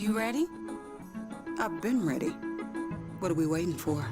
You ready? I've been ready. What are we waiting for?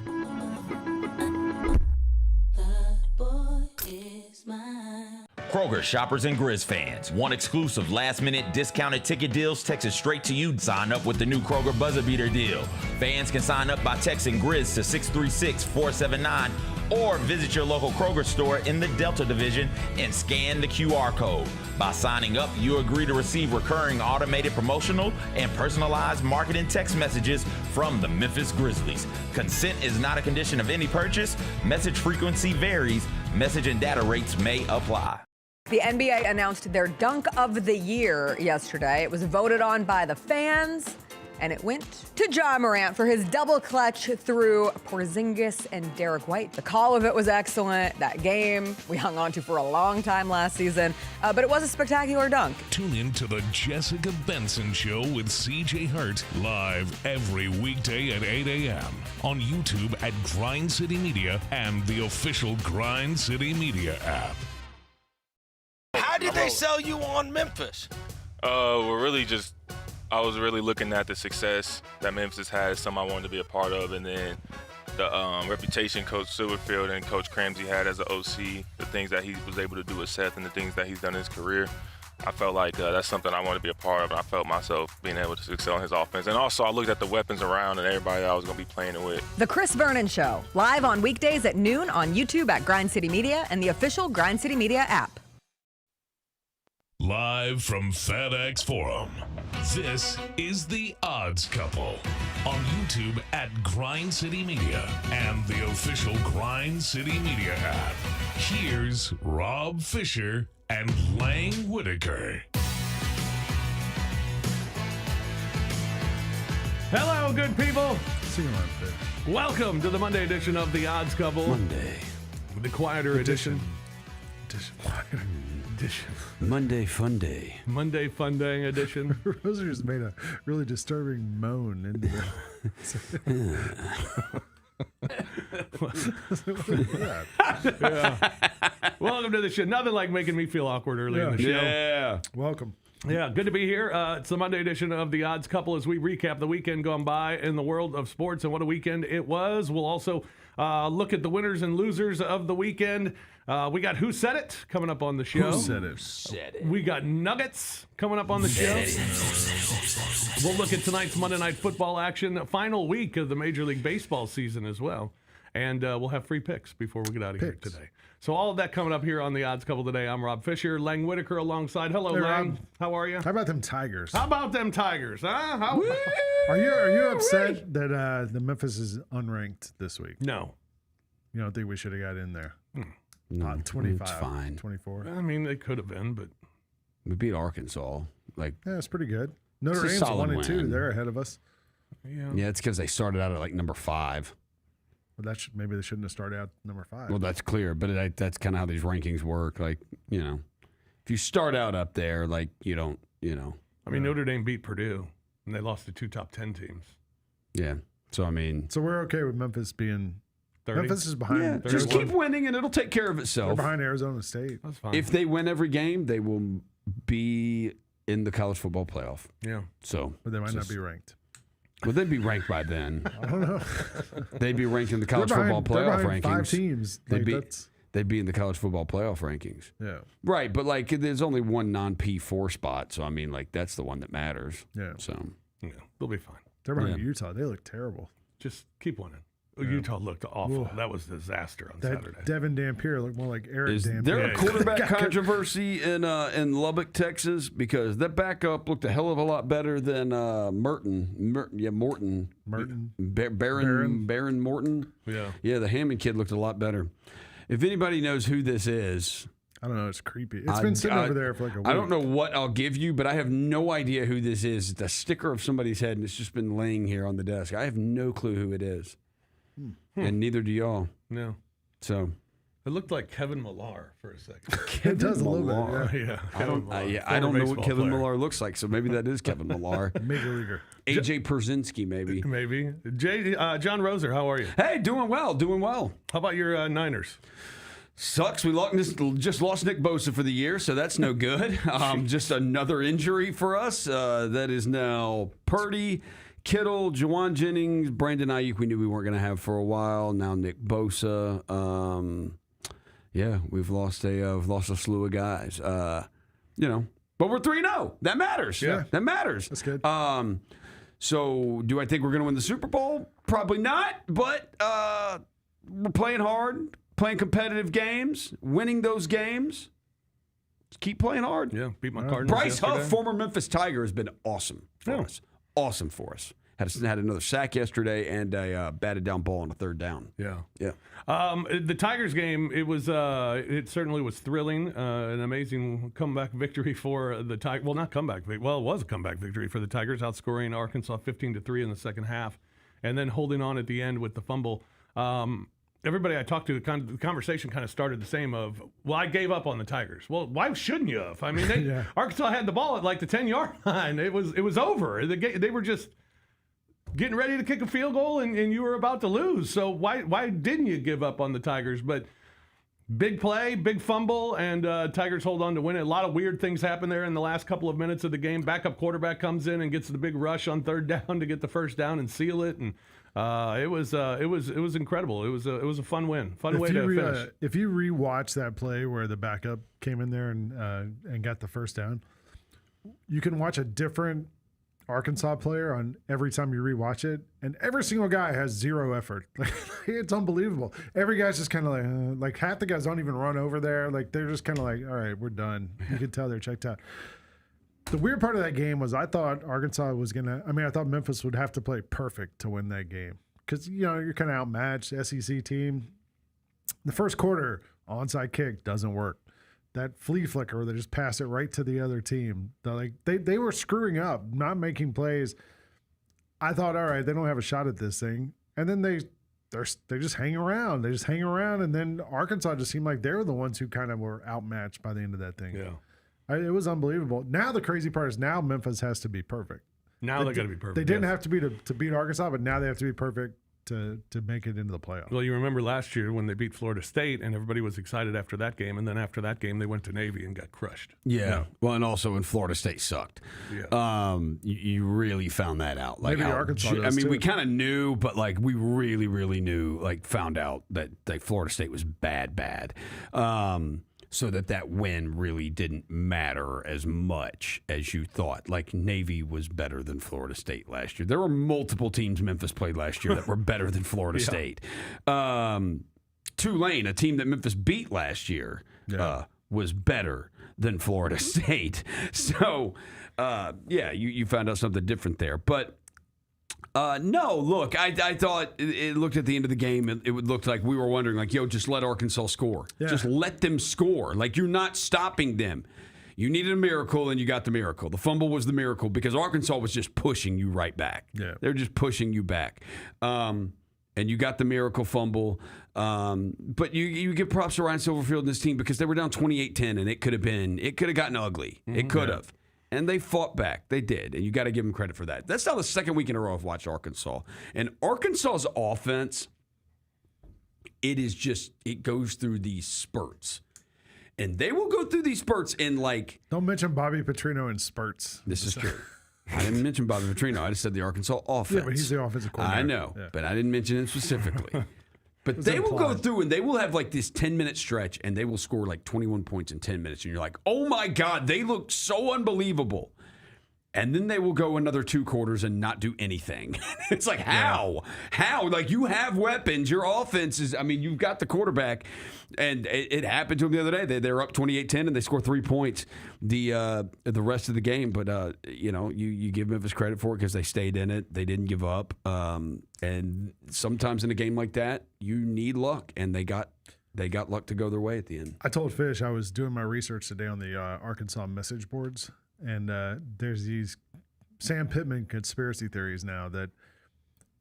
Kroger shoppers and Grizz fans want exclusive last-minute discounted ticket deals texted straight to you. Sign up with the new Kroger Buzzer Beater deal. Fans can sign up by texting Grizz to 636-479 or visit your local Kroger store in the Delta Division and scan the QR code. By signing up, you agree to receive recurring automated promotional and personalized marketing text messages from the Memphis Grizzlies. Consent is not a condition of any purchase. Message frequency varies. Message and data rates may apply. The NBA announced their dunk of the year yesterday. It was voted on by the fans, and it went to Ja Morant for his double clutch through Porzingis and Derek White. The call of it was excellent. That game we hung on to for a long time last season, but it was a spectacular dunk. Tune in to the Jessica Benson Show with CJ Hart, live every weekday at 8 a.m. on YouTube at Grind City Media and the official Grind City Media app. How did they sell you on Memphis? We're really just, I was really looking at the success that Memphis had, something I wanted to be a part of, and then the reputation Coach Silverfield and Coach Cramsey had as an OC, the things that he was able to do with Seth and the things that he's done in his career. I felt like that's something I wanted to be a part of, and I felt myself being able to excel in his offense. And also, I looked at the weapons around and everybody that I was going to be playing it with. The Chris Vernon Show, live on weekdays at noon on YouTube at Grind City Media and the official Grind City Media app. Live from FedEx Forum, this is The Odds Couple on YouTube at Grind City Media and the official Grind City Media app. Here's Rob Fisher and Lang Whitaker. Hello, good people. See you around, Fish. Welcome to the Monday edition of The Odds Couple. Monday. The quieter edition. Monday Fun Day. Monday Fun Day edition. Roser just made a really disturbing moan into the... Yeah. Welcome to the show. Nothing like making me feel awkward early in the show. Yeah. Welcome. Yeah, good to be here. It's the Monday edition of The Odds Couple as we recap the weekend gone by in the world of sports and what a weekend it was. We'll also look at the winners and losers of the weekend. We got Who Said It coming up on the show. Who said it? We got Nuggets coming up on the show. We'll look at tonight's Monday Night Football action, final week of the Major League Baseball season as well. And we'll have free picks before we get out of here today. So all of that coming up here on The Odds Couple today. I'm Rob Fisher, Lang Whitaker alongside. Hello, Hey, Lang. Rob. How are you? How about them Tigers? Huh? Are you upset that the Memphis is unranked this week? No. You don't think we should have got in there? No, 25, it's fine. 24. I mean, they could have been, but We beat Arkansas. Yeah, it's pretty good. Notre It's a Dame's solid 1 and 2. win. They're ahead of us. Yeah, it's because they started out at number 5. Well, maybe they shouldn't have started out number 5. Well, that's clear, but that's kind of how these rankings work. Like, if you start out up there, you don't, I mean, Notre Dame beat Purdue, and they lost to 2 top 10 teams. Yeah. So, I mean. So we're okay with Memphis being. 30? Memphis is behind. Yeah, just keep winning, and it'll take care of They're itself. behind Arizona State. That's fine. If they win every game, they will be in the college football playoff. Yeah. So. But they might not be ranked. Well, they'd be ranked by then. I don't know. They'd be ranked in the college football playoff they're behind rankings. 5 teams. They'd be in the college football playoff rankings. Yeah. Right, but there's only one non-P4 spot, so I mean, that's the one that matters. Yeah. So Yeah, they'll be fine. They're behind Utah. They look terrible. Just keep winning. Utah looked awful. That was a disaster on Saturday. Devin Dampier looked more like Eric is Dampier. there a quarterback controversy in Lubbock, Texas? Because that backup looked a hell of a lot better than Morton. Baron Morton. Yeah, the Hammond kid looked a lot better. If anybody knows who this is, I don't know. It's creepy. It's been sitting over there for like a week. I don't know what I'll give you, but I have no idea who this is. It's a sticker of somebody's head, and it's just been laying here on the desk. I have no clue who it is. And neither do y'all. No. So it looked like Kevin Millar for a second. It does a little bit. Yeah. I don't know what Kevin Millar looks like, so maybe that is Kevin Millar. Major leaguer. AJ Pierzynski, maybe. Maybe. John Roser, how are you? Hey, doing well. How about your Niners? Sucks. We just lost Nick Bosa for the year, so that's no good. Just another injury for us. That is now Purdy, Kittle, Juwan Jennings, Brandon Ayuk. We knew we weren't going to have for a while. Now Nick Bosa. We've lost a slew of guys. But we're 3-0. That matters. Yeah. That matters. That's good. So do I think we're going to win the Super Bowl? Probably not. But we're playing hard. Playing competitive games, winning those games. Just keep playing hard. Yeah, beat my Cardinals Bryce yesterday. Huff, former Memphis Tiger, has been awesome for us. Awesome for us. Had another sack yesterday and a batted down ball on a third down. Yeah. Yeah. The Tigers game, it certainly was thrilling. An amazing comeback victory for the Tigers. Well, not comeback victory. Well, it was a comeback victory for the Tigers, outscoring Arkansas 15-3 in the second half, and then holding on at the end with the fumble. Everybody I talked to, the conversation kind of started the same of, well, I gave up on the Tigers. Well, why shouldn't you have? I mean, Arkansas had the ball at like the 10-yard line. It was over. They were just getting ready to kick a field goal, and you were about to lose. So why didn't you give up on the Tigers? But big play, big fumble, and Tigers hold on to win it. A lot of weird things happen there in the last couple of minutes of the game. Backup quarterback comes in and gets the big rush on third down to get the first down and seal it. And it was incredible. It was a fun win, way to finish. If you rewatch that play where the backup came in there and got the first down, you can watch a different Arkansas player on every time you rewatch it, and every single guy has zero effort. It's unbelievable. Every guy's just kind of like half the guys don't even run over there. Like they're just kind of like, all right, we're done. You can tell they're checked out. The weird part of that game was I thought Arkansas was I thought Memphis would have to play perfect to win that game because you're kind of outmatched, SEC team. The first quarter onside kick doesn't work. That flea flicker where they just pass it right to the other team. They were screwing up, not making plays. I thought, all right, they don't have a shot at this thing. And then they just hang around. They just hang around, and then Arkansas just seemed like they were the ones who kind of were outmatched by the end of that thing. Yeah. It was unbelievable. Now the crazy part is now Memphis has to be perfect. Now they got to be perfect. They didn't have to be to beat Arkansas, but now they have to be perfect to make it into the playoffs. Well, you remember last year when they beat Florida State, and everybody was excited after that game, and then after that game they went to Navy and got crushed. Yeah. Well, and also when Florida State sucked. Yeah. You really found that out. Like Maybe Arkansas does too. we kind of knew, but like we really, really knew. Like found out that Florida State was bad. So that win really didn't matter as much as you thought. Like Navy was better than Florida State last year. There were multiple teams Memphis played last year that were better than Florida State. Tulane, a team that Memphis beat last year, was better than Florida State. So, you found out something different there. But no, look, I thought it looked at the end of the game, it would look like we were wondering, like, just let Arkansas score. Yeah. Just let them score. Like, you're not stopping them. You needed a miracle, and you got the miracle. The fumble was the miracle because Arkansas was just pushing you right back. Yeah. They're just pushing you back. And you got the miracle fumble. But you give props to Ryan Silverfield and his team because they were down 28-10, and it could have gotten ugly. Mm-hmm. It could have. And they fought back. They did. And you got to give them credit for that. That's now the second week in a row I've watched Arkansas. And Arkansas's offense, it goes through these spurts. And they will go through these spurts in like... Don't mention Bobby Petrino in spurts. This is true. I didn't mention Bobby Petrino. I just said the Arkansas offense. Yeah, but he's the offensive coordinator. I know, but I didn't mention him specifically. But they will go through and they will have like this 10-minute stretch and they will score like 21 points in 10 minutes. And you're like, oh my God, they look so unbelievable. And then they will go another 2 quarters and not do anything. It's like, how? Yeah. How? Like, you have weapons. Your offense is, you've got the quarterback. And it happened to them the other day. They're up 28-10 and they score 3 points the rest of the game. But, you give Memphis credit for it because they stayed in it. They didn't give up. And sometimes in a game like that, you need luck. And they got luck to go their way at the end. I told Fish I was doing my research today on the Arkansas message boards. And there's these Sam Pittman conspiracy theories now that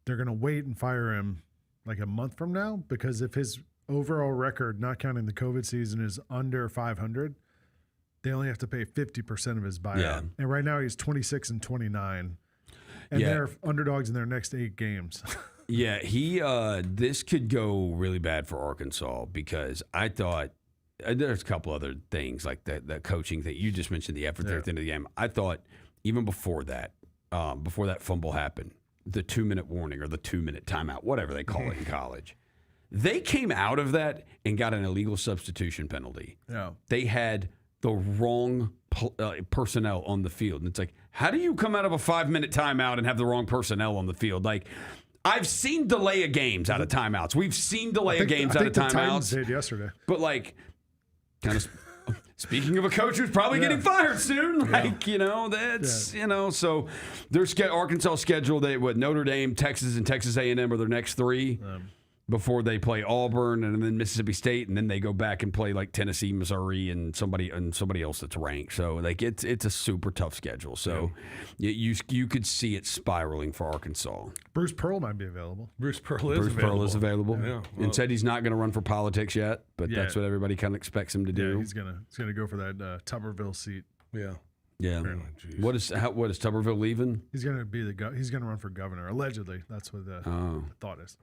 they're going to wait and fire him like a month from now because if his overall record, not counting the COVID season, is under 500, they only have to pay 50% of his buyout. Yeah. And right now he's 26-29, and they're underdogs in their next 8 games. Yeah, this could go really bad for Arkansas because I thought there's a couple other things like that coaching thing. You just mentioned the effort there at the end of the game. I thought even before that fumble happened, the 2-minute warning or the 2-minute timeout, whatever they call it in college, they came out of that and got an illegal substitution penalty. Yeah. They had the wrong personnel on the field. And it's like, how do you come out of a 5-minute timeout and have the wrong personnel on the field? Like, I've seen delay of games out of timeouts. We've seen delay of games out of the Titans timeouts. did yesterday. But, like, kind of speaking of a coach who's probably getting fired soon, so there's Arkansas schedule. Notre Dame, Texas, and Texas A&M are their next 3. Before they play Auburn and then Mississippi State, and then they go back and play like Tennessee, Missouri, and somebody else that's ranked. So like it's a super tough schedule. So you could see it spiraling for Arkansas. Bruce Pearl might be available. Bruce Pearl is available. Yeah, and said he's not going to run for politics yet, but that's what everybody kind of expects him to do. Yeah, he's gonna go for that Tuberville seat. Yeah. Yeah. What is Tuberville leaving? He's gonna he's gonna run for governor. Allegedly, that's what the thought is.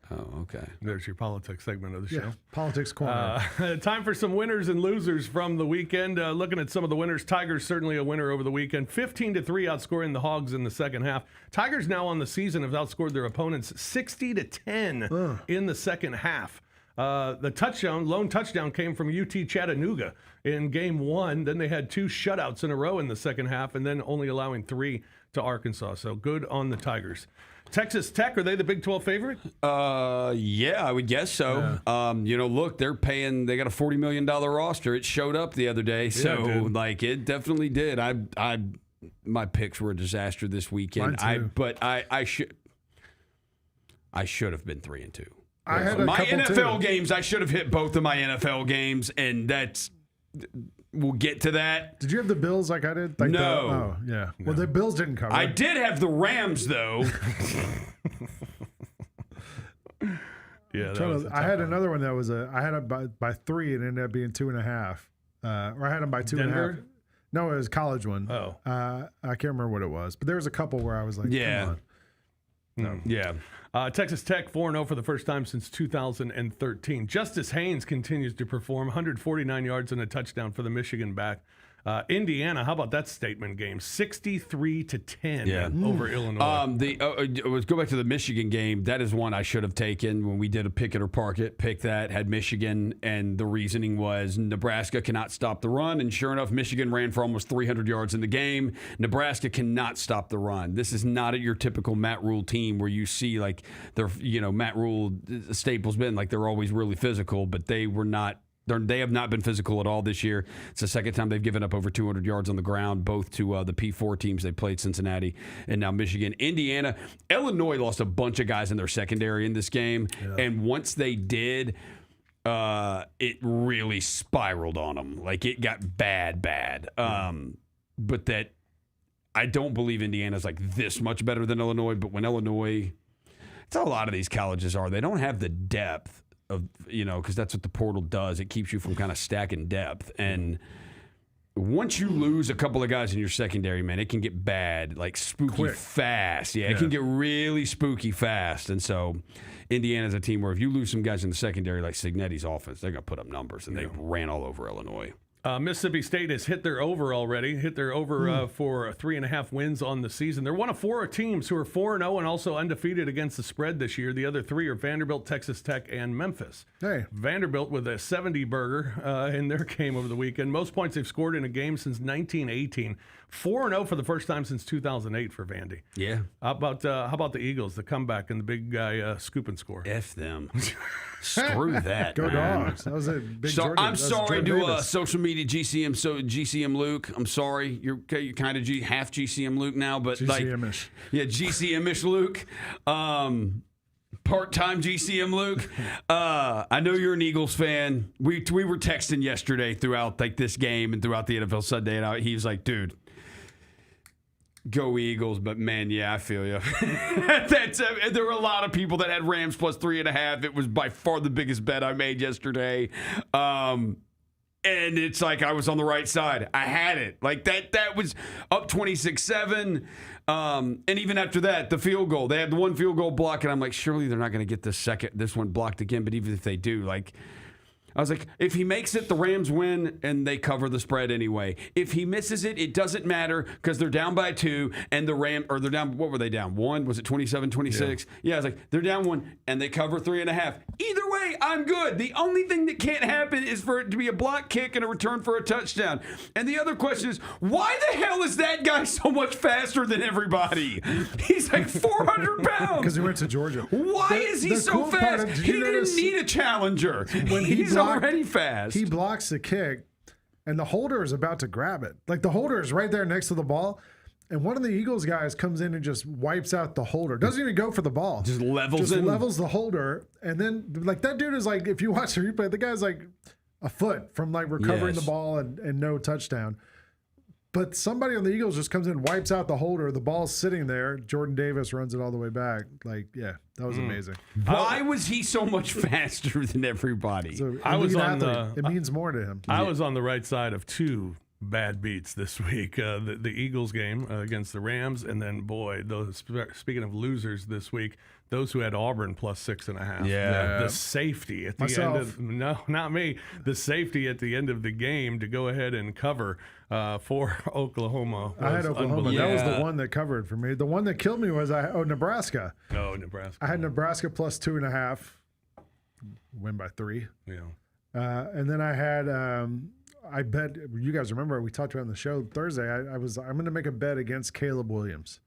Oh, okay. There's your politics segment of the show. Politics corner. Time for some winners and losers from the weekend. Looking at some of the winners, Tigers certainly a winner over the weekend. 15-3 outscoring the Hogs in the second half. Tigers now on the season have outscored their opponents 60-10 in the second half. The lone touchdown came from UT Chattanooga in game 1. Then they had 2 shutouts in a row in the second half, and then only allowing 3 to Arkansas. So good on the Tigers. Texas Tech, are they the Big 12 favorite? Yeah, I would guess so. Yeah. Look, they got a $40 million roster. It showed up the other day. So, it definitely did. My picks were a disaster this weekend. I should have been 3-2. I had my NFL games, I should have hit both of my NFL games, and we'll get to that. Did you have the Bills like I did? Like no. Yeah. No. Well, the Bills didn't cover. I did have the Rams, though. I had another one that was I had it by 3 and it ended up being 2.5. Or I had them by 2.5. No, it was a college one. Oh. I can't remember what it was, but there was a couple where I was like, come on. No. Yeah. Texas Tech 4-0 for the first time since 2013. Justice Haynes continues to perform, 149 yards and a touchdown for the Michigan back. Indiana, how about that statement game? 63-10 over Illinois. Let's go back to the Michigan game. That is one I should have taken when we did a pick it or park it. Pick that, had Michigan, and the reasoning was Nebraska cannot stop the run. And sure enough, Michigan ran for almost 300 yards in the game. Nebraska cannot stop the run. This is not your typical Matt Rule team where you see like Matt Rule staple's been like they're always really physical, but they were not. They have not been physical at all this year. It's the second time they've given up over 200 yards on the ground, both to the P4 teams they played, Cincinnati and now Michigan. Indiana, Illinois lost a bunch of guys in their secondary in this game, and once they did, it really spiraled on them. Like, it got bad. But that I don't believe Indiana's like this much better than Illinois, but when Illinois, it's how a lot of these colleges are. They don't have the depth of, because that's what the portal does. It keeps you from kind of stacking depth. And once you lose a couple of guys in your secondary, man, it can get bad, like spooky fast. Yeah, it can get really spooky fast. And so Indiana's a team where if you lose some guys in the secondary, like Signetti's offense, they're going to put up numbers. And they ran all over Illinois. Mississippi State has hit their over already, for 3.5 wins on the season. They're one of 4 teams who are 4-0 and also undefeated against the spread this year. The other 3 are Vanderbilt, Texas Tech, and Memphis. Hey. Vanderbilt with a 70-burger in their game over the weekend. Most points they've scored in a game since 1918. 4-0 for the first time since 2008 for Vandy. Yeah. How about the Eagles, the comeback and the big guy scoop and score? F them. Screw that. Go man. Dogs. That was a big I'm sorry to social media GCM Luke. I'm sorry. You're kind of half GCM Luke now, but GCM-ish. GCM-ish Luke. Part-time GCM Luke. I know you're an Eagles fan. We were texting yesterday throughout this game and throughout the NFL Sunday, and he was like, dude, go Eagles, but man, yeah, I feel you. There were a lot of people that had Rams plus 3.5. It was by far the biggest bet I made yesterday. And it's like I was on the right side. I had it. Like that was up 26-7. And even after that, the field goal. They had the one field goal block, and I'm like, surely they're not going to get this one blocked again. But even if they do, like, I was like, if he makes it, the Rams win, and they cover the spread anyway. If he misses it, it doesn't matter because they're down by 2, and they're down, what were they down? 1? Was it 27-26? Yeah, I was like, they're down 1, and they cover 3.5. Either way, I'm good. The only thing that can't happen is for it to be a block kick and a return for a touchdown. And the other question is, why the hell is that guy so much faster than everybody? He's like 400 pounds. Because he went to Georgia. Why is he so cool part fast? of- He didn't need a challenger. He's already fast. He blocks the kick, and the holder is about to grab it. Like, the holder is right there next to the ball, and one of the Eagles guys comes in and just wipes out the holder. Doesn't even go for the ball. Just levels the holder, and then, like, that dude is like, if you watch the replay, the guy's like a foot from, like, recovering the ball and no touchdown. But somebody on the Eagles just comes in, wipes out the holder. The ball's sitting there. Jordan Davis runs it all the way back. Like, yeah, that was amazing. Why was he so much faster than everybody? So, I was on athlete, it means more to him. I was on the right side of 2 bad beats this week. The Eagles game against the Rams, and then, boy, speaking of losers this week, those who had Auburn plus 6.5. Yeah. The safety at the end of no, not me. The safety at the end of the game to go ahead and cover for Oklahoma. I had Oklahoma. That was the one that covered for me. The one that killed me was Nebraska. No, Nebraska. I had Nebraska plus 2.5. Win by 3. Yeah. And then I had I bet you guys remember we talked about on the show Thursday. I'm going to make a bet against Caleb Williams.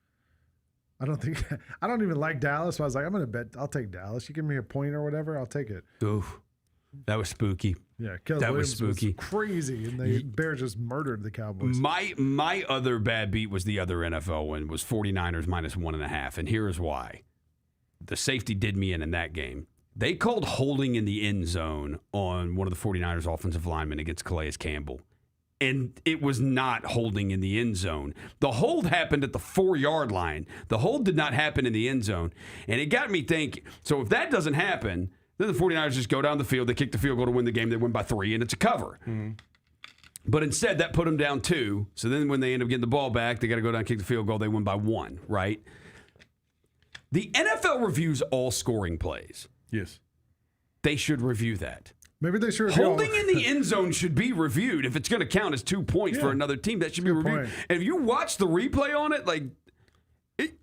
I don't even like Dallas. So I was like, I'm going to bet. I'll take Dallas. You give me a point or whatever, I'll take it. Oof, that was spooky. Yeah, Caleb That Williams was spooky. Crazy, and the Bears just murdered the Cowboys. My other bad beat was the other NFL win, was 49ers minus 1.5, and here is why. The safety did me in that game. They called holding in the end zone on one of the 49ers offensive linemen against Calais Campbell. And it was not holding in the end zone. The hold happened at the 4-yard line. The hold did not happen in the end zone. And it got me thinking, so if that doesn't happen, then the 49ers just go down the field, they kick the field goal to win the game, they win by 3, and it's a cover. Mm-hmm. But instead, that put them down 2. So then when they end up getting the ball back, they got to go down and kick the field goal, they win by 1, right? The NFL reviews all scoring plays. Yes. They should review that. Maybe they should. Holding in the end zone should be reviewed. If it's going to count as 2 points for another team, that should be reviewed. Point. And if you watch the replay on it, like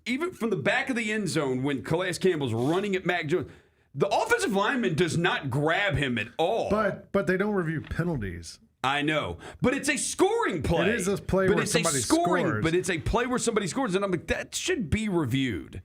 even from the back of the end zone when Calais Campbell's running at Mac Jones, the offensive lineman does not grab him at all. But they don't review penalties. I know, but it's a scoring play. It is a play where somebody scores. But it's a play where somebody scores, and I'm like, that should be reviewed.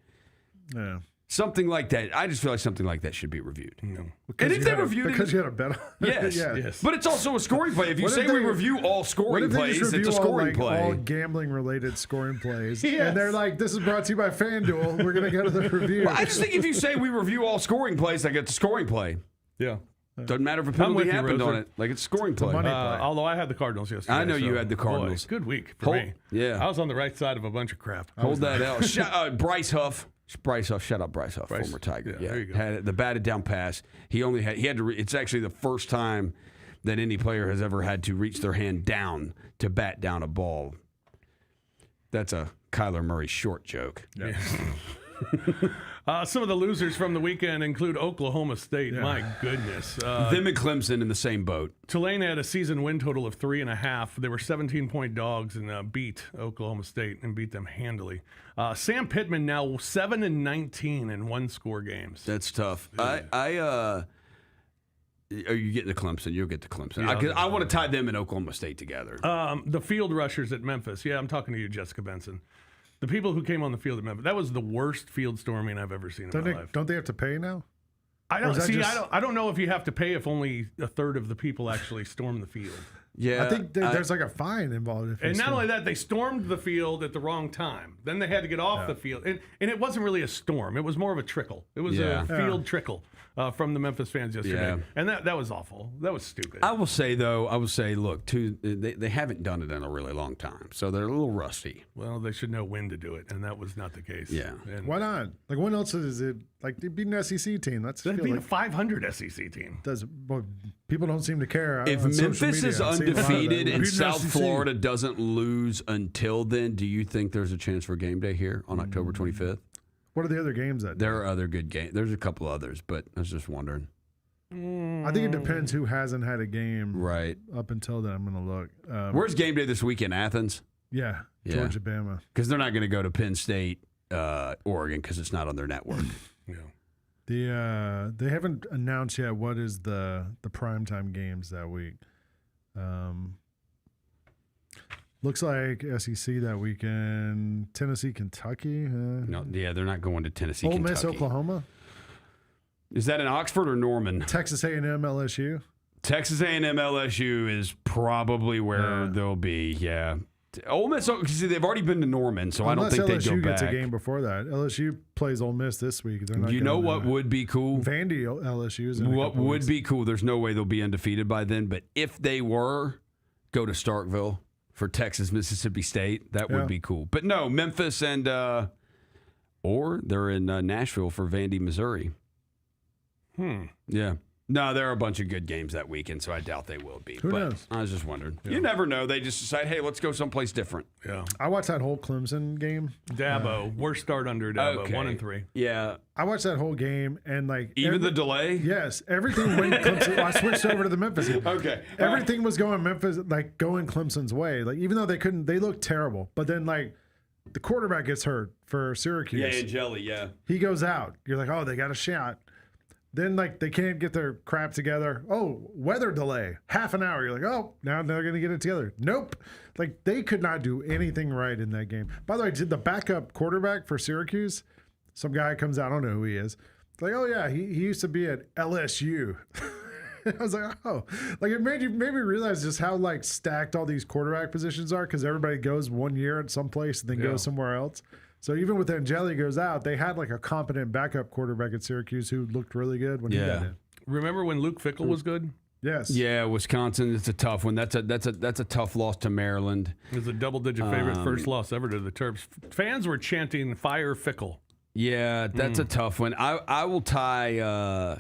Yeah. Something like that. I just feel like something like that should be reviewed. No. And if they reviewed it, because you had a bet on it. Yes. But it's also a scoring play. If you say we review all scoring plays, it's a scoring play. All gambling-related scoring plays, and they're like, "This is brought to you by FanDuel. We're going to go to the review." Well, I just think if you say we review all scoring plays, like it's a scoring play. Yeah. Doesn't matter if a penalty happened on it. Like it's a scoring play. Although I had the Cardinals yesterday. I know you had the Cardinals. Boy, good week for me. Yeah. I was on the right side of a bunch of crap. Hold that out. Bryce Huff. Shout out Bryce Huff, former Tiger. Yeah, there you go. Had the batted down pass. He had to. It's actually the first time that any player has ever had to reach their hand down to bat down a ball. That's a Kyler Murray short joke. Yeah. Some of the losers from the weekend include Oklahoma State. Yeah. My goodness. Them and Clemson in the same boat. Tulane had a season win total of 3.5. They were 17-point dogs and beat Oklahoma State and beat them handily. Sam Pittman now 7-19 in one-score games. That's tough. Are you getting to Clemson? You'll get to Clemson. Yeah, I want to tie them and Oklahoma State together. The field rushers at Memphis. Yeah, I'm talking to you, Jessica Benson. The people who came on the field at Memphis, that was the worst field storming I've ever seen in my life. Don't they have to pay now? I don't know if you have to pay if only a third of the people actually storm the field. Yeah, I think there's like a fine involved. And not only that, they stormed the field at the wrong time. Then they had to get off the field. And it wasn't really a storm. It was more of a trickle. It was a field trickle from the Memphis fans yesterday. Yeah. And that was awful. That was stupid. I will say, look, they haven't done it in a really long time. So they're a little rusty. Well, they should know when to do it. And that was not the case. Yeah. And why not? Like, when else is it? Like, they beat an SEC team. That'd be a 500 SEC team. People don't seem to care. If on social Memphis media. is I'm seeing a lot of that. undefeated and Beating South SEC. Florida doesn't lose until then, do you think there's a chance for game day here on October 25th? What are the other games that? There are other good games. There's a couple others, but I was just wondering. I think it depends who hasn't had a game Right. up until then. I'm going to look. Where's game day this week in Athens? Yeah, Yeah. Georgia, Bama. Because they're not going to go to Penn State, Oregon, because it's not on their network. Yeah. They haven't announced yet what is the primetime games that week. Looks like SEC that weekend. Tennessee, Kentucky. No, yeah, they're not going to Tennessee, Ole Kentucky. Miss, Oklahoma. Is that in Oxford or Norman? Texas A&M, LSU. Texas A&M, LSU is probably where they'll be. Yeah. Ole Miss, see, they've already been to Norman, so I don't think they'd go LSU back. gets a game before that. LSU plays Ole Miss this week. They're not You know gonna- what would be cool? Vandy, LSU is in a What couple would weeks. be cool? There's no way they'll be undefeated by then, but if they were, go to Starkville for Texas, Mississippi State. That Yeah. would be cool. But no, Memphis and or they're in Nashville for Vandy, Missouri. Yeah. No, there are a bunch of good games that weekend, so I doubt they will be. Who but knows? I was just wondering. You never know. They just decide, hey, let's go someplace different. Yeah. I watched that whole Clemson game. Dabo. Worst start under Dabo. Okay. 1-3. Yeah. I watched that whole game and like Even the delay? Yes, everything went Clemson. I switched over to the Memphis game. Okay. Everything was going Memphis, like going Clemson's way. Like even though they looked terrible, but then like the quarterback gets hurt for Syracuse. Yeah, Angeli, yeah. He goes out. You're like, oh, they got a shot. Then like they can't get their crap together. Oh, weather delay, half an hour. You're like, oh, now they're gonna get it together. Nope. Like they could not do anything right in that game. By the way, did the backup quarterback for Syracuse? Some guy comes out. I don't know who he is. It's like, oh yeah, he used to be at LSU. I was like, oh, like it made me realize just how like stacked all these quarterback positions are because everybody goes 1 year at some place and then goes somewhere else. So even with Angeli goes out, they had like a competent backup quarterback at Syracuse who looked really good when he got in. Remember when Luke Fickell was good? Yes. Yeah, Wisconsin. It's a tough one. That's a tough loss to Maryland. It was a double-digit favorite, first loss ever to the Terps. Fans were chanting "Fire Fickell." Yeah, that's a tough one. I will tie.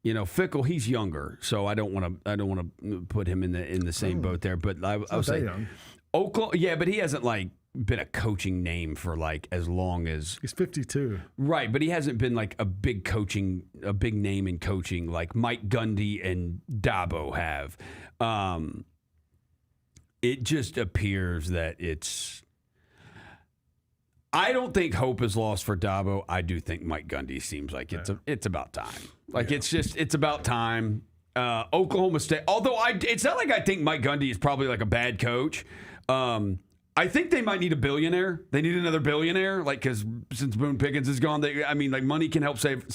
Fickell. He's younger, so I don't want to put him in the same boat there. But I would say young. Oklahoma. Yeah, but he hasn't like been a coaching name for like as long as He's 52. right. But he hasn't been like a big name in coaching like Mike Gundy and Dabo have. It just appears that it's. I don't think hope is lost for Dabo. I do think Mike Gundy seems like it's about time. Like it's about time. Oklahoma State. Although it's not like I think Mike Gundy is probably like a bad coach. I think they might need a billionaire. They need another billionaire, like because since Boone Pickens is gone, money can help save.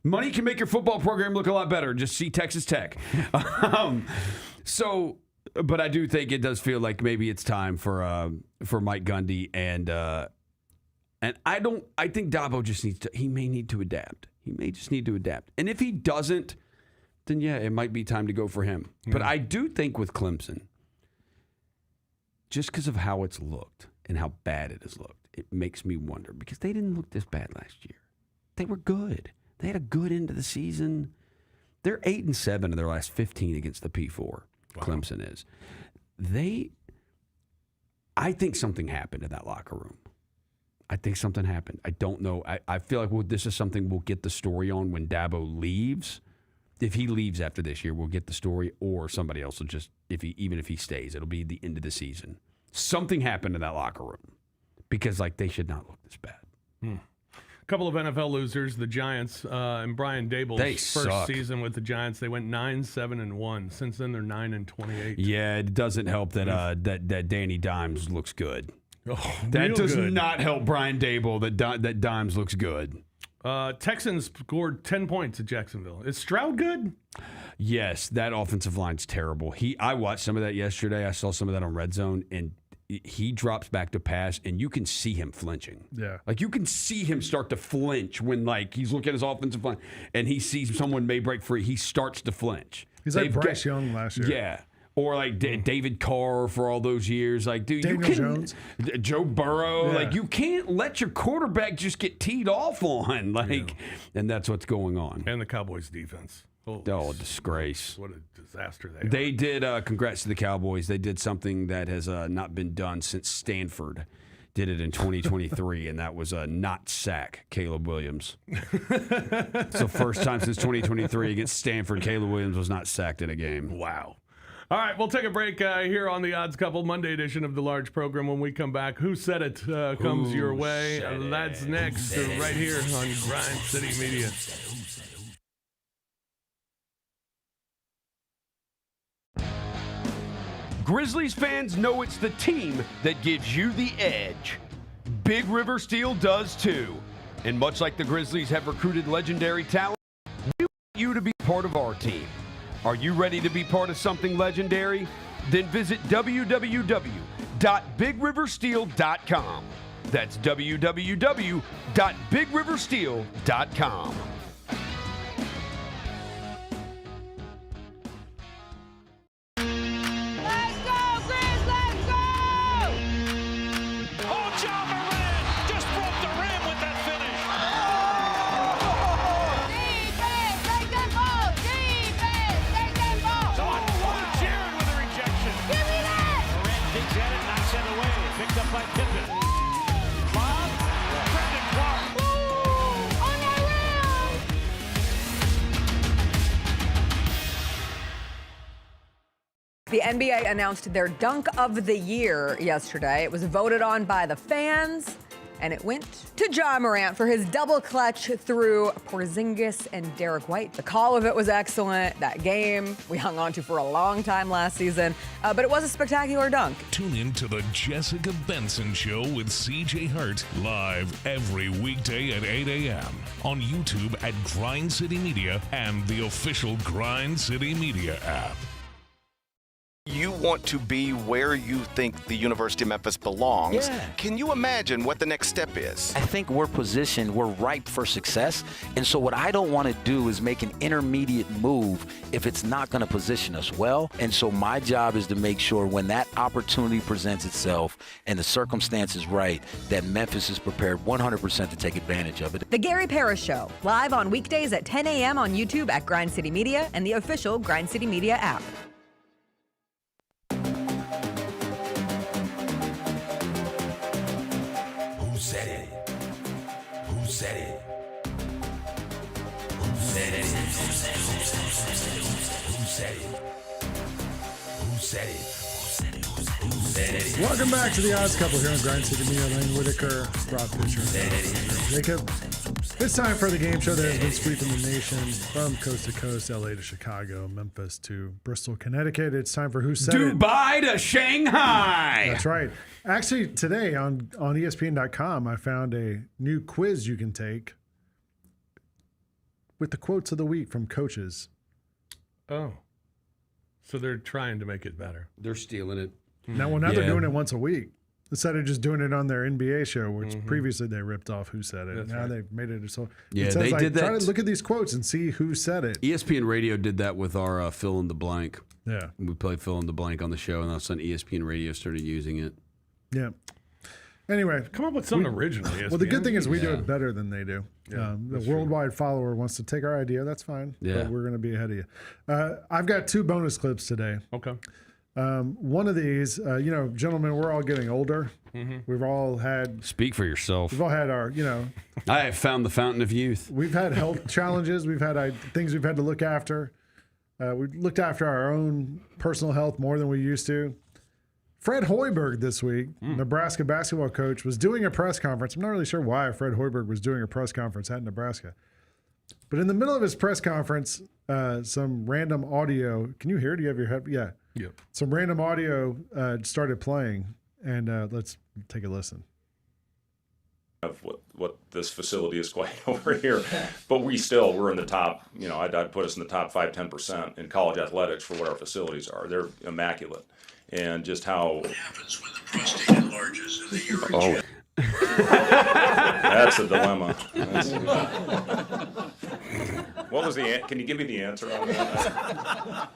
Money can make your football program look a lot better. Just see Texas Tech. But I do think it does feel like maybe it's time for Mike Gundy and I think Dabo just needs to. He may need to adapt. He may just need to adapt. And if he doesn't, then yeah, it might be time to go for him. Yeah. But I do think with Clemson. Just because of how it's looked and how bad it has looked, it makes me wonder because they didn't look this bad last year. They were good. They had a good end of the season. They're 8-7 in their last 15 against the P4. Wow. Clemson is. I think something happened in that locker room. I think something happened. I don't know. I feel like this is something we'll get the story on when Dabo leaves. If he leaves after this year, we'll get the story, or somebody else will just, even if he stays, it'll be the end of the season. Something happened in that locker room because, they should not look this bad. A couple of NFL losers, the Giants and Brian Dable's first season with the Giants. They went 9-7-1. Since then, they're 9-28. Yeah, it doesn't help that that Danny Dimes looks good. Oh, that does good. not help Brian Dable. That Dimes looks good. Texans scored 10 points at Jacksonville. Is Stroud good? Yes, that offensive line's terrible. I watched some of that yesterday. I saw some of that on Red Zone, and he drops back to pass, and you can see him flinching. Yeah. You can see him start to flinch when, he's looking at his offensive line, and he sees someone may break free. He starts to flinch. He's like Bryce Young last year. Yeah. Or David Carr for all those years. Dude, Daniel Jones. Joe Burrow. Yeah. You can't let your quarterback just get teed off on. And that's what's going on. And the Cowboys defense. Oh, disgrace. What a disaster they are. They did, congrats to the Cowboys. They did something that has not been done since Stanford did it in 2023, and that was not sack Caleb Williams. It's the first time since 2023 against Stanford, Caleb Williams was not sacked in a game. Wow. All right, we'll take a break here on the Odds Couple Monday edition of the Large Program. When we come back, Who Said It comes your way. That's next right here on Grind City Media. Grizzlies fans know it's the team that gives you the edge. Big River Steel does too. And much like the Grizzlies have recruited legendary talent, we want you to be part of our team. Are you ready to be part of something legendary? Then visit www.bigriversteel.com. That's www.bigriversteel.com. The NBA announced their dunk of the year yesterday. It was voted on by the fans, and it went to Ja Morant for his double clutch through Porzingis and Derek White. The call of it was excellent. That game we hung on to for a long time last season, but it was a spectacular dunk. Tune in to the Jessica Benson Show with CJ Hurt live every weekday at 8 a.m. on YouTube at Grind City Media and the official Grind City Media app. You want to be where you think the University of Memphis belongs. Yeah. Can you imagine what the next step is? I think we're positioned, we're ripe for success. And so what I don't want to do is make an intermediate move if it's not going to position us well. And so my job is to make sure when that opportunity presents itself and the circumstance is right, that Memphis is prepared 100% to take advantage of it. The Gary Parrish Show, live on weekdays at 10 a.m. on YouTube at Grind City Media and the official Grind City Media app. Who said it? Who said it? Who said it? Who said it? Who said it? Who said it? Who said it? Welcome back to the Odds Couple here on Grind City Media. Lane Whitaker, Rob Fisher, Jacob. It's time for the game show that has been sweeping the nation from coast to coast, LA to Chicago, Memphis to Bristol, Connecticut. It's time for Who Said It. Dubai to Shanghai. That's right. Actually, today on ESPN.com, I found a new quiz you can take with the quotes of the week from coaches. Oh. So they're trying to make it better. They're stealing it. Now they're doing it once a week. Instead of just doing it on their NBA show, which previously they ripped off Who Said It. That's now right. they've made it so. Yeah, it says, they did that. Try to look at these quotes and see who said it. ESPN Radio did that with our fill in the blank. Yeah. We played fill in the blank on the show, and all of a sudden ESPN Radio started using it. Yeah. Anyway, Come up with something original. well, the good thing is we do Yeah. it better than they do. Yeah, The that's true. worldwide follower wants to take our idea. That's fine. Yeah. But we're going to be ahead of you. I've got two bonus clips today. Okay. One of these, gentlemen, we're all getting older. We've all had Speak for yourself. our, I have found the fountain of youth. we've had health challenges. We've had things we've had to look after. We've looked after our own personal health more than we used to. Fred Hoiberg this week, Nebraska basketball coach, was doing a press conference. I'm not really sure why Fred Hoiberg was doing a press conference at Nebraska. But in the middle of his press conference, some random audio. Can you hear it? Do you have your head? Yeah. Yep. Some random audio started playing, and let's take a listen. Of what this facility is quite over here, but we're in the top. I'd put us in the top 5-10% in college athletics for what our facilities are. They're immaculate, and just how. What happens when the prostate enlarges in the urine? That's a dilemma. What was the? Can you give me the answer on that?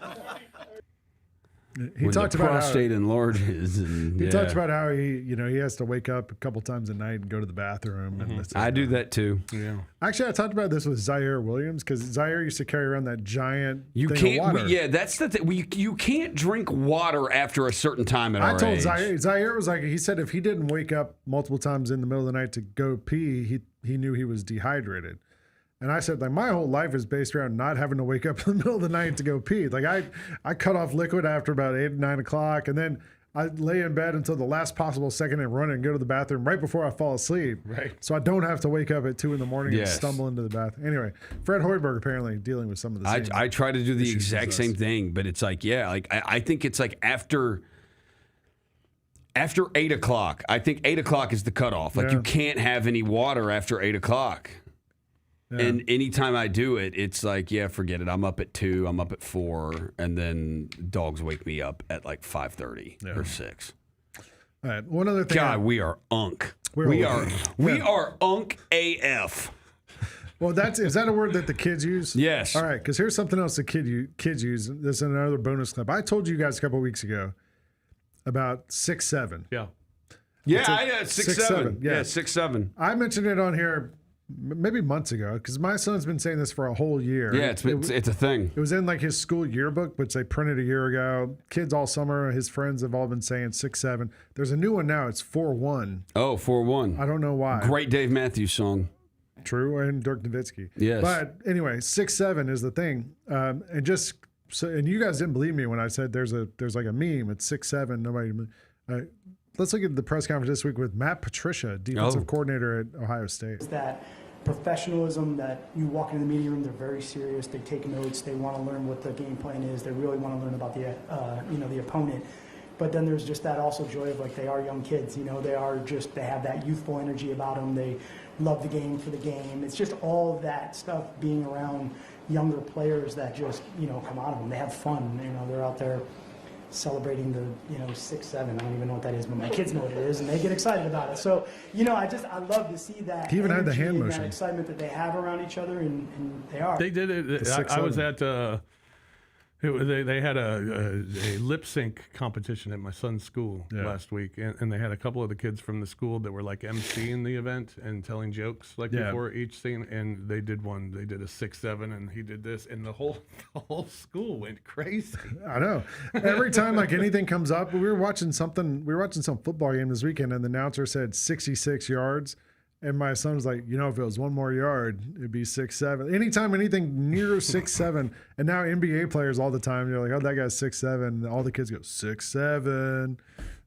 He when talked the about prostate enlarges. And, he talked about how he has to wake up a couple times a night and go to the bathroom. And I do that too. Yeah. Actually, I talked about this with Zaire Williams because Zaire used to carry around that giant You thing of water. can't. That's the thing. You can't drink water after a certain time at our I told age. Zaire was like, he said if he didn't wake up multiple times in the middle of the night to go pee, he knew he was dehydrated. And I said, like, my whole life is based around not having to wake up in the middle of the night to go pee. Like, I cut off liquid after about 8 or 9 o'clock, and then I lay in bed until the last possible second and run and go to the bathroom right before I fall asleep. Right. So I don't have to wake up at 2 in the morning and Yes. stumble into the bathroom. Anyway, Fred Hoiberg apparently dealing with some of the same I try to do the issues exact as same us. thing, but it's like, I think it's like after 8 o'clock. I think 8 o'clock is the cutoff. Like, Yeah. you can't have any water after 8 o'clock. Yeah. And anytime I do it, it's like, yeah, forget it. I'm up at 2, I'm up at 4, and then dogs wake me up at like 5:30 or 6. All right. One other thing. God, we are unk. We're We unk. are unk AF. Well, is that a word that the kids use? Yes. All right, because here's something else the kids use. This is another bonus clip. I told you guys a couple weeks ago about 6'7". Yeah. Yeah, 6'7". Yeah. Yeah, 6'7". I mentioned it on here maybe months ago because my son's been saying this for a whole year. Yeah, it's a thing. It was in like his school yearbook, which they printed a year ago. Kids all summer, his friends have all been saying 6'7". There's a new one now. It's 4'1". Oh, 4'1". I don't know why. Great Dave Matthews song. True, and Dirk Nowitzki. Yes. But anyway, 6'7" is the thing. And you guys didn't believe me when I said there's like a meme. It's 6'7". Nobody. Let's look at the press conference this week with Matt Patricia, defensive coordinator at Ohio State. That professionalism that you walk into the meeting room, they're very serious. They take notes. They want to learn what the game plan is. They really want to learn about the opponent. But then there's just that also joy of like they are young kids. They have that youthful energy about them. They love the game for the game. It's just all that stuff being around younger players that just come out of them. They have fun. They're out there celebrating the 6'7". I don't even know what that is, but my kids know what it is, and they get excited about it. So I love to see that. He even had the energy hand and motion. that excitement that they have around each other, and they are. They did it. I was at. They had a lip sync competition at my son's school last week, and they had a couple of the kids from the school that were like emceeing the event and telling jokes before each scene. And they did one. They did a 6'7", and he did this, and the whole school went crazy. I know. Every time like anything comes up, we were watching some football game this weekend, and the announcer said 66 yards. And my son was like, if it was one more yard, it'd be 6'7". Anytime anything near 6'7", and now NBA players all the time, you're like, oh, that guy's 6'7", and all the kids go 6'7".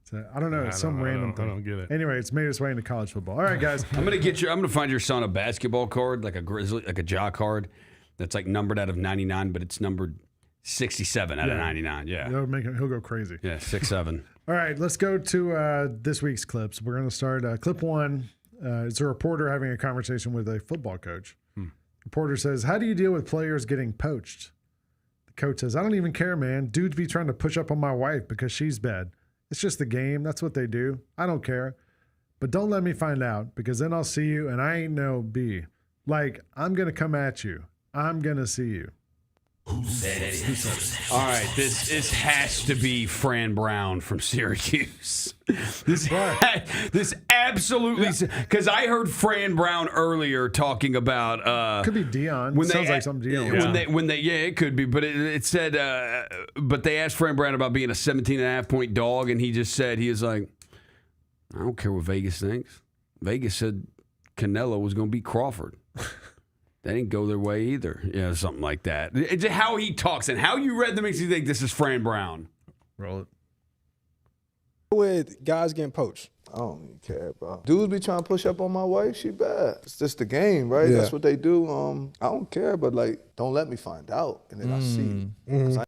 So, I don't know. It's some random thing. I don't get it. Anyway, it's made its way into college football. All right, guys. I'm gonna find your son a basketball card, like a jaw card, that's like numbered out of 99, but it's numbered 67 out of 99. Yeah, He'll go crazy. Yeah, 6'7". All right, let's go to this week's clips. We're going to start clip 1. It's a reporter having a conversation with a football coach. Reporter says, how do you deal with players getting poached? The coach says, I don't even care, man. Dudes be trying to push up on my wife because she's bad. It's just the game. That's what they do. I don't care. But don't let me find out because then I'll see you and I ain't no B. Like, I'm going to come at you. I'm going to see you. All right, this has to be Fran Brown from Syracuse. This absolutely, because I heard Fran Brown earlier talking about. Could be Dion. Sounds like something Dion. It could be, but it said. But they asked Fran Brown about being a 17.5-point dog, and he just said he was like, I don't care what Vegas thinks. Vegas said Canelo was going to beat Crawford. They didn't go their way either. Yeah, something like that. It's how he talks and how you read that makes you think this is Fran Brown. Roll it. With guys getting poached, I don't even care, bro. Dudes be trying to push up on my wife, she bad. It's just the game, right? Yeah. That's what they do. I don't care, but like, don't let me find out, and then I see you.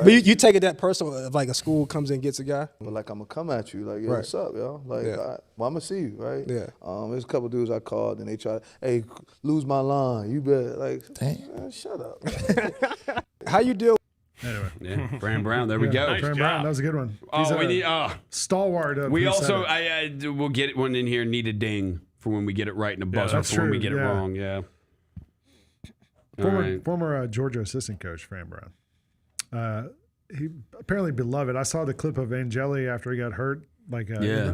But you take it that personal if like a school comes in and gets a guy? But like, I'm gonna come at you, like, yo, what's up, yo? Like, I'm gonna see you, right? Yeah. There's a couple dudes I called, and they try, hey, lose my line, you better, like, man, shut up. How you deal? Anyway. Yeah, Fran Brown, there we go. Nice Fran Brown, that was a good one. He's we need stalwart of we who also, said it. we'll get one in here, need a ding for when we get it right and a buzzer that's for when we true, get it wrong, yeah. Former Georgia assistant coach, Fran Brown. he apparently beloved. I saw the clip of Angeli after he got hurt, like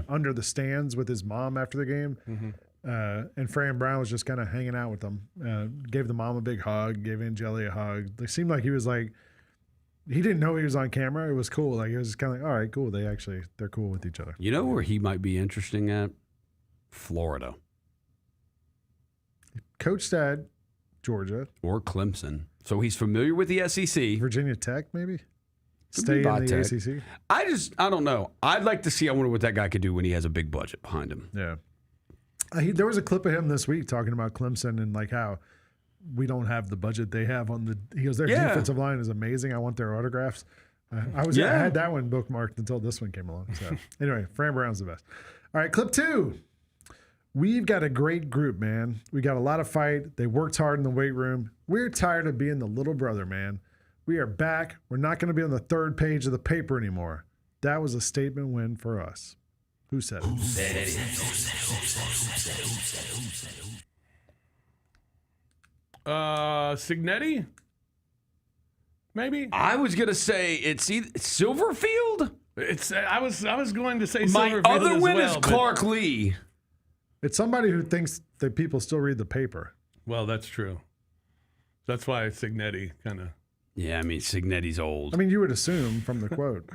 under the stands with his mom after the game. And Fran Brown was just kind of hanging out with them. Gave the mom a big hug, gave Angeli a hug. It seemed like he was like, he didn't know he was on camera. It was cool. Like, it was kind of like, all right, cool. They're cool with each other. You know where he might be interesting at? Florida. Coached at Georgia. Or Clemson. So he's familiar with the SEC. Virginia Tech, maybe? Stay in the ACC? I don't know. I'd like to see, I wonder what that guy could do when he has a big budget behind him. Yeah. There was a clip of him this week talking about Clemson and like how we don't have the budget they have on the. He goes, their defensive line is amazing. I want their autographs. I had that one bookmarked until this one came along. So anyway, Fran Brown's the best. All right, clip 2. We've got a great group, man. We got a lot of fight. They worked hard in the weight room. We're tired of being the little brother, man. We are back. We're not going to be on the third page of the paper anymore. That was a statement win for us. Who said it? Signetti? Maybe? I was going to say it's either Silverfield? I was going to say My Silverfield other as win well, is but- Clark Lee. It's somebody who thinks that people still read the paper. Well, that's true. That's why Signetti kind of. Yeah, I mean, Signetti's old. I mean, you would assume from the quote.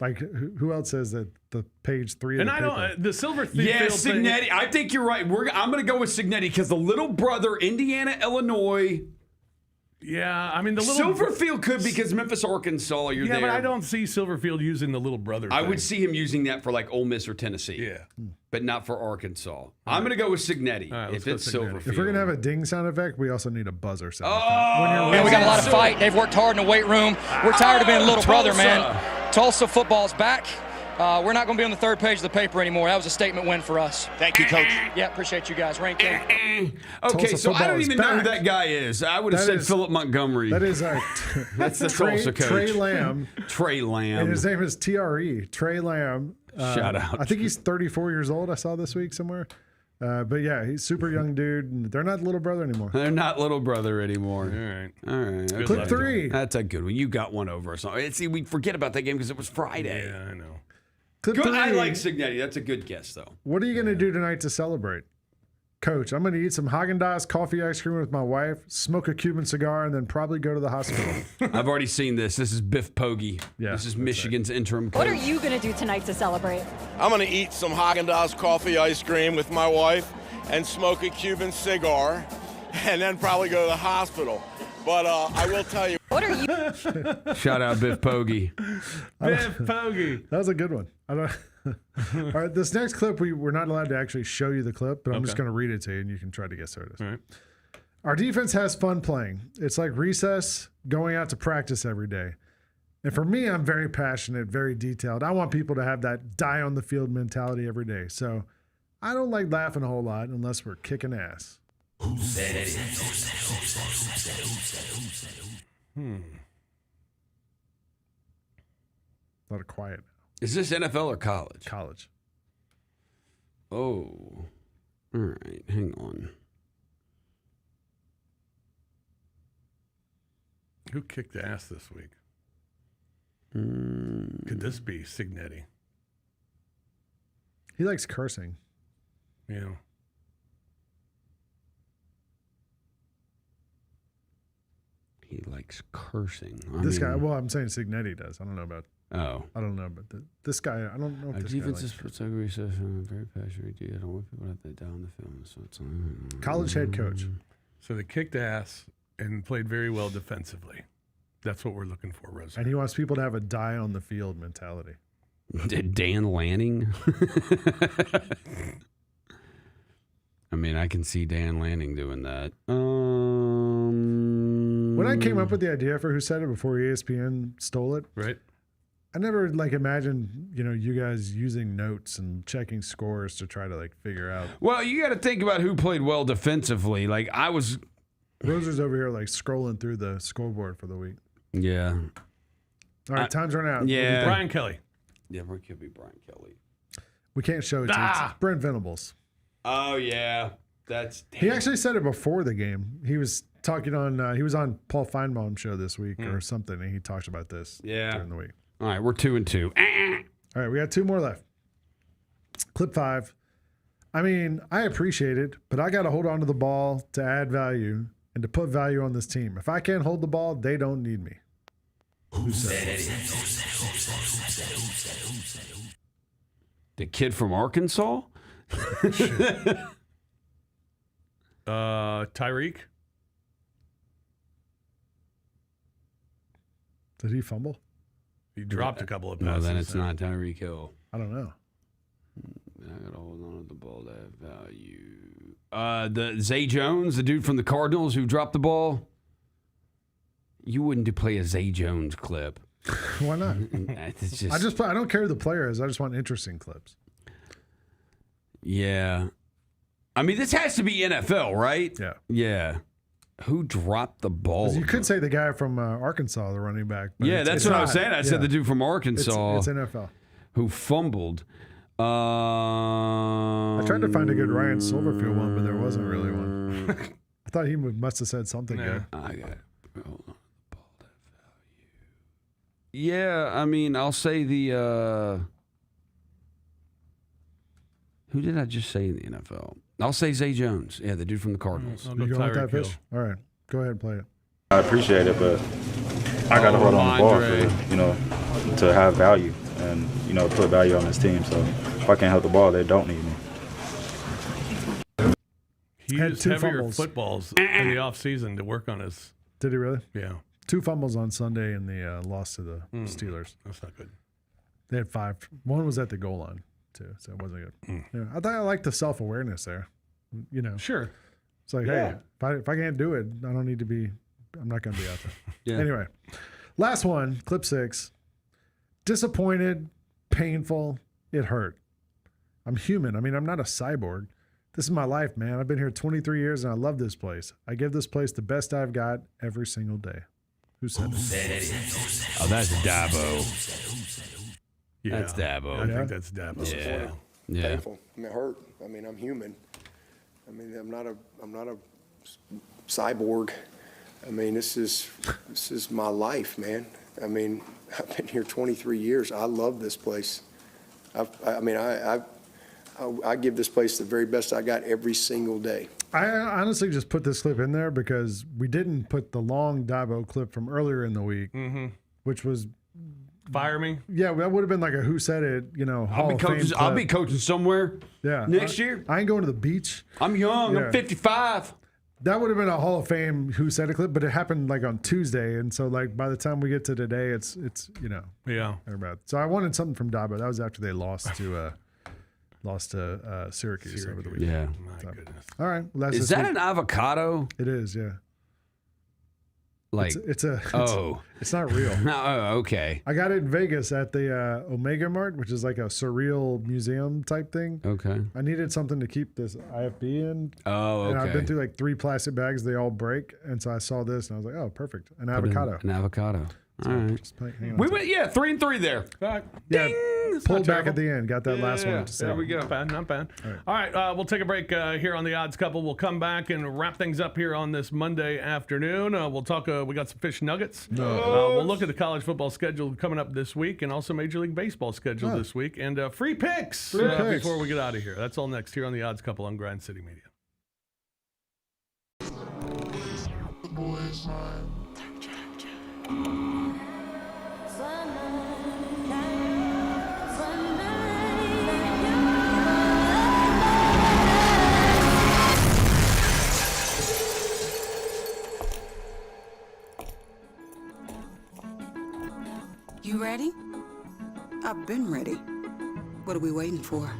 Like, who else says that the page 3 of And the I paper? don't. The Silver Field Yeah, thing- Signetti. I think you're right. I'm going to go with Signetti because the little brother, Indiana, Illinois. Yeah, I mean the little Silverfield could because Memphis, Arkansas. You're yeah, there. but I don't see Silverfield using the little brother. I thing. would see him using that for like Ole Miss or Tennessee. Yeah, but not for Arkansas. I'm going to go with Signetti let's if go it's Signetti. Silverfield. If we're going to have a ding sound effect, we also need a buzzer sound effect. Man, we got a lot of fight. They've worked hard in the weight room. We're tired of being a little brother, man. Tulsa football's back. We're not going to be on the third page of the paper anymore. That was a statement win for us. Thank you, Coach. Yeah, appreciate you guys. Rank King. Okay, Tulsa so I football don't is even know who back. that guy is. I would have That said is- Philip Montgomery. That is That's the Trey, Tulsa coach. Trey Lamb. Trey Lamb. And his name is TRE, Trey Lamb. Shout out. I think he's 34 years old. I saw this week somewhere. But yeah, he's super young dude. And they're not little brother anymore. They're not little brother anymore. All right. All right. Good Clip luck. 3. That's a good one. You got one over us. See, we forget about that game because it was Friday. Yeah, I know. Clip Good. 3. I like Signetti. That's a good guess, though. What are you going to do tonight to celebrate? Coach, I'm going to eat some Haagen-Dazs coffee ice cream with my wife, smoke a Cuban cigar, and then probably go to the hospital. I've already seen this. This is Biff Poggi. Yeah, this is that's Michigan's interim coach. What are you going to do tonight to celebrate? I'm going to eat some Haagen-Dazs coffee ice cream with my wife and smoke a Cuban cigar and then probably go to the hospital. But I will tell you. What are you? Shout out Biff Poggi. Biff Poggi. That was a good one. I don't. All right, this next clip, we're not allowed to actually show you the clip, but I'm just going to read it to you, and you can try to guess who it is. All right. Our defense has fun playing. It's like recess, going out to practice every day. And for me, I'm very passionate, very detailed. I want people to have that die-on-the-field mentality every day. So I don't like laughing a whole lot unless we're kicking ass. A lot of quiet now. Is this NFL or college? College. Oh. All right. Hang on. Who kicked ass this week? Could this be Signetti? He likes cursing. Yeah. He likes cursing. This guy, well, I'm saying Signetti does. I don't know about. Oh. I don't know, but this guy, I don't know if Our this defense guy is likes very recess. Very passionate. I don't want people to have that down the film. So it's college head coach. So they kicked ass and played very well defensively. That's what we're looking for, Rosa. And he wants people to have a die on the field mentality. Dan Lanning. I mean, I can see Dan Lanning doing that. When I came up with the idea for who said it before ESPN stole it, right? I never imagined, you guys using notes and checking scores to try to figure out. Well, you got to think about who played well defensively. Roser's over here scrolling through the scoreboard for the week. Yeah. All right, time's run out. Yeah. Brian Kelly. Yeah, it could be Brian Kelly. We can't show it to you. It's Brent Venables. Oh, yeah. He actually said it before the game. He was talking on, he was on Paul Feinbaum's show this week or something, and he talked about this during the week. All right, we're 2-2. All right, we got 2 more left. Clip 5. I mean, I appreciate it, but I got to hold on to the ball to add value and to put value on this team. If I can't hold the ball, they don't need me. Who said it? The kid from Arkansas? Tyreek? Did he fumble? He dropped a couple of No, passes. then it's not Tyreek Hill. I don't know. I got to hold on to the ball to have value. The Zay Jones, the dude from the Cardinals who dropped the ball. You wouldn't play a Zay Jones clip. Why not? It's just, I don't care who the player is. I just want interesting clips. Yeah. I mean, this has to be NFL, right? Yeah. Yeah. Who dropped the ball? You could say the guy from Arkansas, the running back. But Yeah, that's what I was saying. I said the dude from Arkansas. It's NFL. Who fumbled. I tried to find a good Ryan Silverfield one, but there wasn't really one. I thought he must have said something good. I got it. Hold on. The ball to value. Yeah, I mean, I'll say the. Who did I just say in the NFL? I'll say Zay Jones. Yeah, the dude from the Cardinals. You going with that fish? All right, go ahead and play it. I appreciate it, but I got to hold on the ball for, to have value and, put value on this team. So if I can't hold the ball, they don't need me. He Had used 2 heavier fumbles. footballs in the offseason to work on his. Did he really? Yeah. 2 fumbles on Sunday in the loss to the Steelers. That's not good. They had 5. One was at the goal line, too, so it wasn't good. Yeah, I thought I liked the self-awareness there. Sure. It's like, hey, if I can't do it, I don't need to be – I'm not going to be out there. Yeah. Anyway, last one, clip 6. Disappointed, painful, it hurt. I'm human. I mean, I'm not a cyborg. This is my life, man. I've been here 23 years, and I love this place. I give this place the best I've got every single day. Who said it? Oh, that's Dabo. Yeah. That's Dabo. I think that's Dabo. Yeah. Yeah. Painful. I mean, it hurt. I mean, I'm human. I mean, I'm not a cyborg. I mean, this is my life, man. I mean, I've been here 23 years. I love this place. I give this place the very best I got every single day. I honestly just put this clip in there because we didn't put the long Dabo clip from earlier in the week, which was Fire me. Yeah, that would have been like a who said it, I'll be coaching somewhere. Yeah, next year. I ain't going to the beach. I'm young. I'm 55. That would have been a Hall of Fame who said it clip, but it happened like on Tuesday, and so like by the time we get to today, it's yeah. So I wanted something from Dabo. That was after they lost to Syracuse over the weekend. Yeah. My goodness. All right. Well, that's Is that an avocado? It is. Yeah. Like it's not real. Oh, okay. I got it in Vegas at the Omega Mart, which is like a surreal museum type thing. Okay. I needed something to keep this IFB in. Oh, okay. And I've been through like 3 plastic bags. They all break. And so I saw this and I was like, oh, perfect. An avocado. An avocado. So all right. just hang on We to went, it. 3-3 there. Yeah. It's Pulled not back terrible. at the end. Got that last one. To There we go. Not bad. All right. We'll take a break here on the Odds Couple. We'll come back and wrap things up here on this Monday afternoon. We'll talk. We got some fish nuggets. We'll look at the college football schedule coming up this week, and also Major League Baseball schedule this week, and free picks before we get out of here. That's all next here on the Odds Couple on Grind City Media. You ready? I've been ready. What are we waiting for?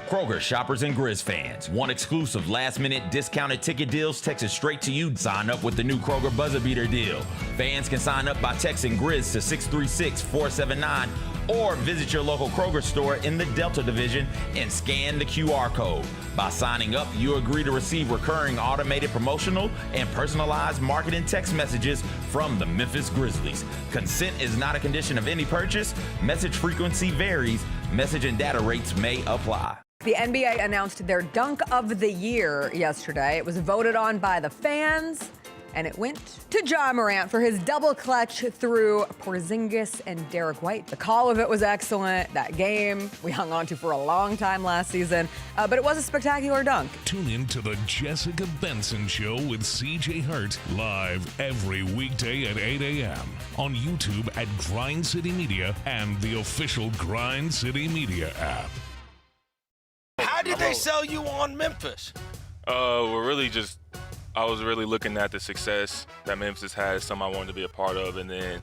Kroger shoppers and Grizz fans. Want exclusive last-minute discounted ticket deals texted straight to you? Sign up with the new Kroger Buzzer Beater deal. Fans can sign up by texting Grizz to 636-479 or visit your local Kroger store in the Delta Division and scan the QR code. By signing up, you agree to receive recurring automated promotional and personalized marketing text messages from the Memphis Grizzlies. Consent is not a condition of any purchase. Message frequency varies. Message and data rates may apply. The NBA announced their dunk of the year yesterday. It was voted on by the fans, and it went to Ja Morant for his double clutch through Porzingis and Derek White. The call of it was excellent. That game we hung on to for a long time last season, but it was a spectacular dunk. Tune in to the Jessica Benson Show with CJ Hurt live every weekday at 8 a.m. on YouTube at Grind City Media and the official Grind City Media app. How did they sell you on Memphis? I was really looking at the success that Memphis had, something I wanted to be a part of, and then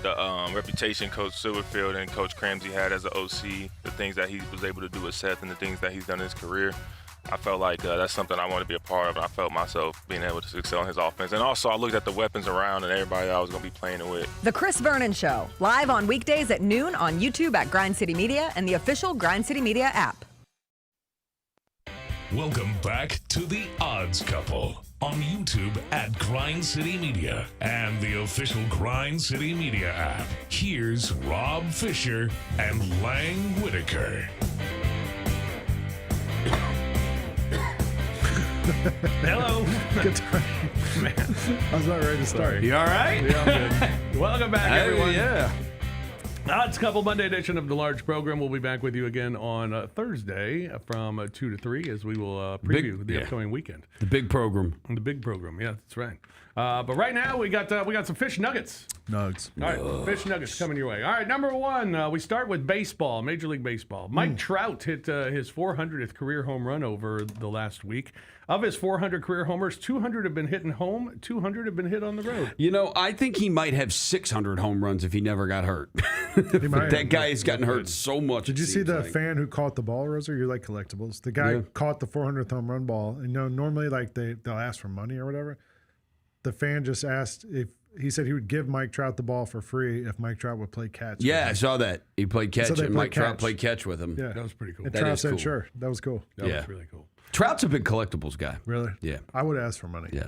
the reputation Coach Silverfield and Coach Ramsey had as an OC, the things that he was able to do with Seth and the things that he's done in his career. I felt like that's something I wanted to be a part of, and I felt myself being able to excel in his offense. And also, I looked at the weapons around and everybody that I was going to be playing it with. The Chris Vernon Show, live on weekdays at noon on YouTube at Grind City Media and the official Grind City Media app. Welcome back to The Odds Couple on YouTube at Grind City Media and the official Grind City Media app. Here's Rob Fisher and Lang Whitaker. Hello. Good time. Man. I was about ready to start. You all right? Yeah, I'm good. Welcome back, everyone. Yeah. Odds Couple Monday edition of the large program. We'll be back with you again on Thursday from 2 to 3 as we will preview the upcoming weekend. The big program. The big program, yeah, that's right. But right now we got some fish nuggets. Nugs. All right, fish nuggets coming your way. All right, number one, we start with baseball, Major League Baseball. Mike Trout hit his 400th career home run over the last week. Of his 400 career homers, 200 have been hit home, 200 have been hit on the road. You know, I think he might have 600 home runs if he never got hurt. That guy has gotten hurt so much. Did you see the fan who caught the ball, Roser? You like collectibles. The guy caught the 400th home run ball. And normally like they'll ask for money or whatever. The fan just asked if he said he would give Mike Trout the ball for free if Mike Trout would play catch. Yeah, I saw that. He played catch, and Mike Trout played catch with him. Yeah, that was pretty cool. And That Trout is said, cool. "Sure, that was cool." That was really cool. Trout's a big collectibles guy. Really? Yeah. I would ask for money. Yeah.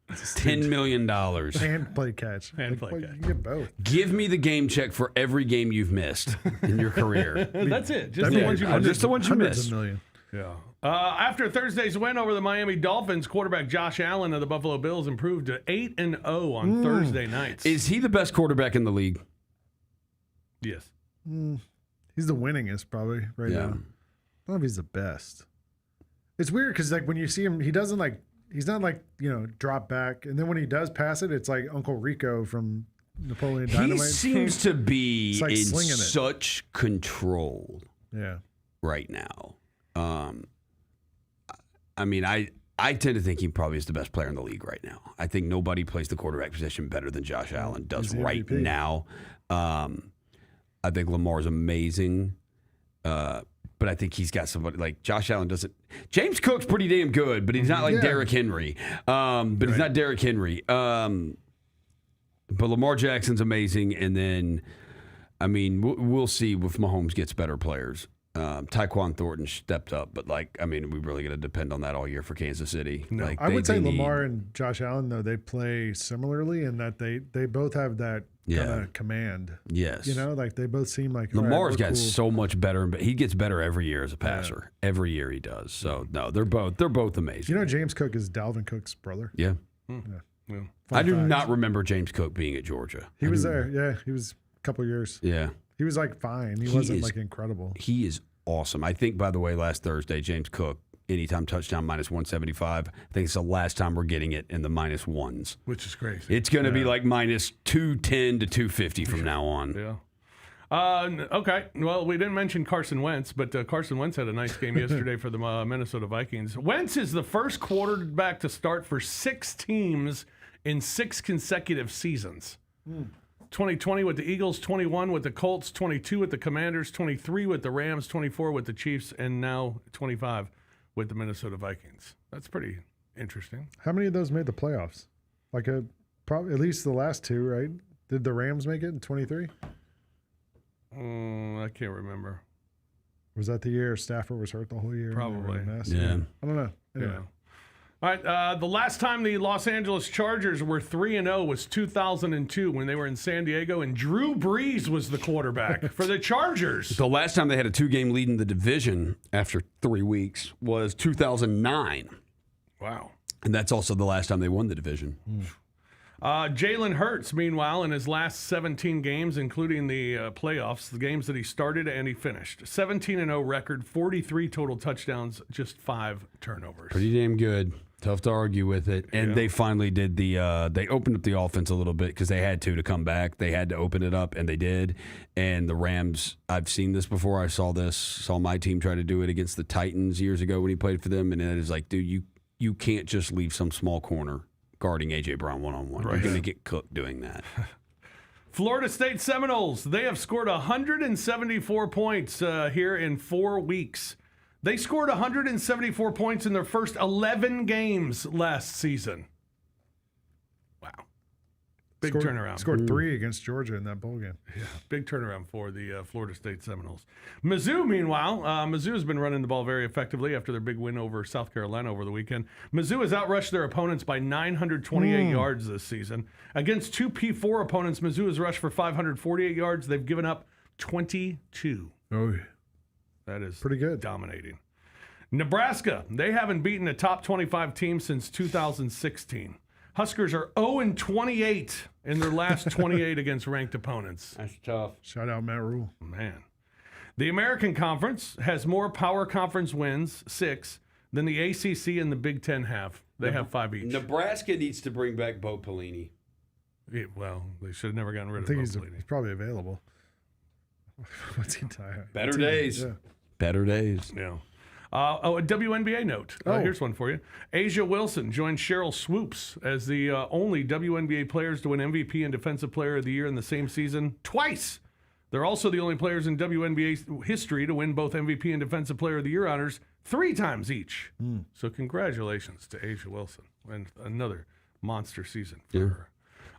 $10 million. And play catch. And play well, catch. You can get both. Give me the game check for every game you've missed in your career. That's it. Just the ones you missed. Just the ones you Hundreds missed. of million. Yeah. After Thursday's win over the Miami Dolphins, quarterback Josh Allen of the Buffalo Bills improved to 8-0 on Thursday nights. Is he the best quarterback in the league? Yes. He's the winningest probably right now. I don't know if he's the best. It's weird because like when you see him, he doesn't like. He's not like drop back, and then when he does pass it, it's like Uncle Rico from Napoleon Dynamite. He seems to be It's like in slinging it. such control Yeah. right now. I mean, I tend to think he probably is the best player in the league right now. I think nobody plays the quarterback position better than Josh Allen does He's the right MVP. now. I think Lamar's amazing. But I think he's got somebody like Josh Allen doesn't. James Cook's pretty damn good, but he's not like Derrick Henry. He's not Derrick Henry. But Lamar Jackson's amazing. And then, I mean, we'll see if Mahomes gets better players. Tyquan Thornton stepped up, but we really got to depend on that all year for Kansas City. No, I would say Lamar and Josh Allen though they play similarly in that they both have that kind of command. Yes, they both seem like Lamar's got cool. so much better, but he gets better every year as a passer. Yeah. Every year he does. So no, they're both amazing. James Cook is Dalvin Cook's brother. Yeah. Yeah. I do not remember James Cook being at Georgia. He was there. Yeah, he was a couple years. Yeah. He was fine. He wasn't incredible. He is awesome. I think, by the way, last Thursday, James Cook, anytime touchdown -175. I think it's the last time we're getting it in the -1s. Which is crazy. It's going to be like -210 to 250 from now on. Yeah. Okay. Well, we didn't mention Carson Wentz, but Carson Wentz had a nice game yesterday for the Minnesota Vikings. Wentz is the first quarterback to start for 6 teams in 6 consecutive seasons. 2020 with the Eagles, 21 with the Colts, 22 with the Commanders, 23 with the Rams, 24 with the Chiefs, and now 25 with the Minnesota Vikings. That's pretty interesting. How many of those made the playoffs? Probably at least the last 2, right? Did the Rams make it in 23? I can't remember. Was that the year Stafford was hurt the whole year? Probably. Yeah. I don't know. Anyway. Yeah. All right, the last time the Los Angeles Chargers were 3-0 was 2002 when they were in San Diego, and Drew Brees was the quarterback for the Chargers. The last time they had a 2-game lead in the division after 3 weeks was 2009. Wow. And that's also the last time they won the division. Jalen Hurts, meanwhile, in his last 17 games, including the playoffs, the games that he started and he finished, 17-0 record, 43 total touchdowns, just 5 turnovers. Pretty damn good. Tough to argue with it. And they finally did they opened up the offense a little bit because they had to come back. They had to open it up, and they did. And the Rams, I've seen this before. I saw my team try to do it against the Titans years ago when he played for them. And it is like, dude, you can't just leave some small corner guarding A.J. Brown one-on-one. Right. You're going to get cooked doing that. Florida State Seminoles, they have scored 174 points here in 4 weeks. They scored 174 points in their first 11 games last season. Wow. Big turnaround. Scored 3 against Georgia in that bowl game. Yeah, big turnaround for the Florida State Seminoles. Mizzou, meanwhile, Mizzou has been running the ball very effectively after their big win over South Carolina over the weekend. Mizzou has outrushed their opponents by 928 yards this season. Against 2 P4 opponents, Mizzou has rushed for 548 yards. They've given up 22. Oh, that is pretty good. Dominating. Nebraska, they haven't beaten a top 25 team since 2016. Huskers are 0-28 in their last 28 against ranked opponents. That's tough. Shout out Matt Rule. Man. The American Conference has more power conference wins, 6, than the ACC and the Big Ten have. They have 5 each. Nebraska needs to bring back Bo Pelini. Yeah, well, they should have never gotten rid I think of Bo Pelini. he's probably available. What's he tired? Better days. Yeah. Better days. Yeah. A WNBA note. Here's one for you. Asia Wilson joined Cheryl Swoops as the only WNBA players to win MVP and Defensive Player of the Year in the same season twice. They're also the only players in WNBA history to win both MVP and Defensive Player of the Year honors 3 times each. So congratulations to Asia Wilson and another monster season for her.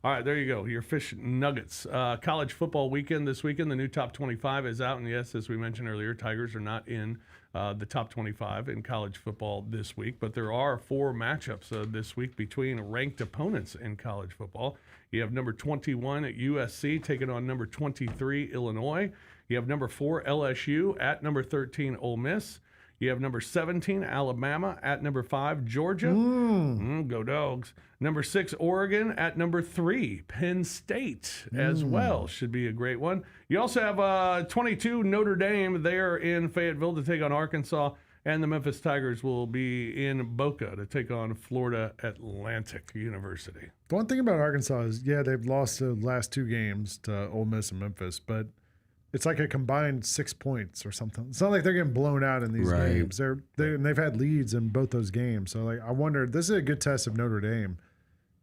All right, there you go. Your fish nuggets. College football weekend this weekend. The new top 25 is out. And yes, as we mentioned earlier, Tigers are not in the top 25 in college football this week. But there are 4 matchups this week between ranked opponents in college football. You have number 21 at USC taking on number 23 Illinois. You have number 4 LSU at number 13 Ole Miss. You have number 17, Alabama, at number 5, Georgia. Go Dogs. Number 6, Oregon, at number 3, Penn State as well. Should be a great one. You also have 22, Notre Dame. They are in Fayetteville to take on Arkansas. And the Memphis Tigers will be in Boca to take on Florida Atlantic University. The one thing about Arkansas is, they've lost the last 2 games to Ole Miss and Memphis, but it's like a combined 6 points or something. It's not like they're getting blown out in these games. They've had leads in both those games. So I wonder, this is a good test of Notre Dame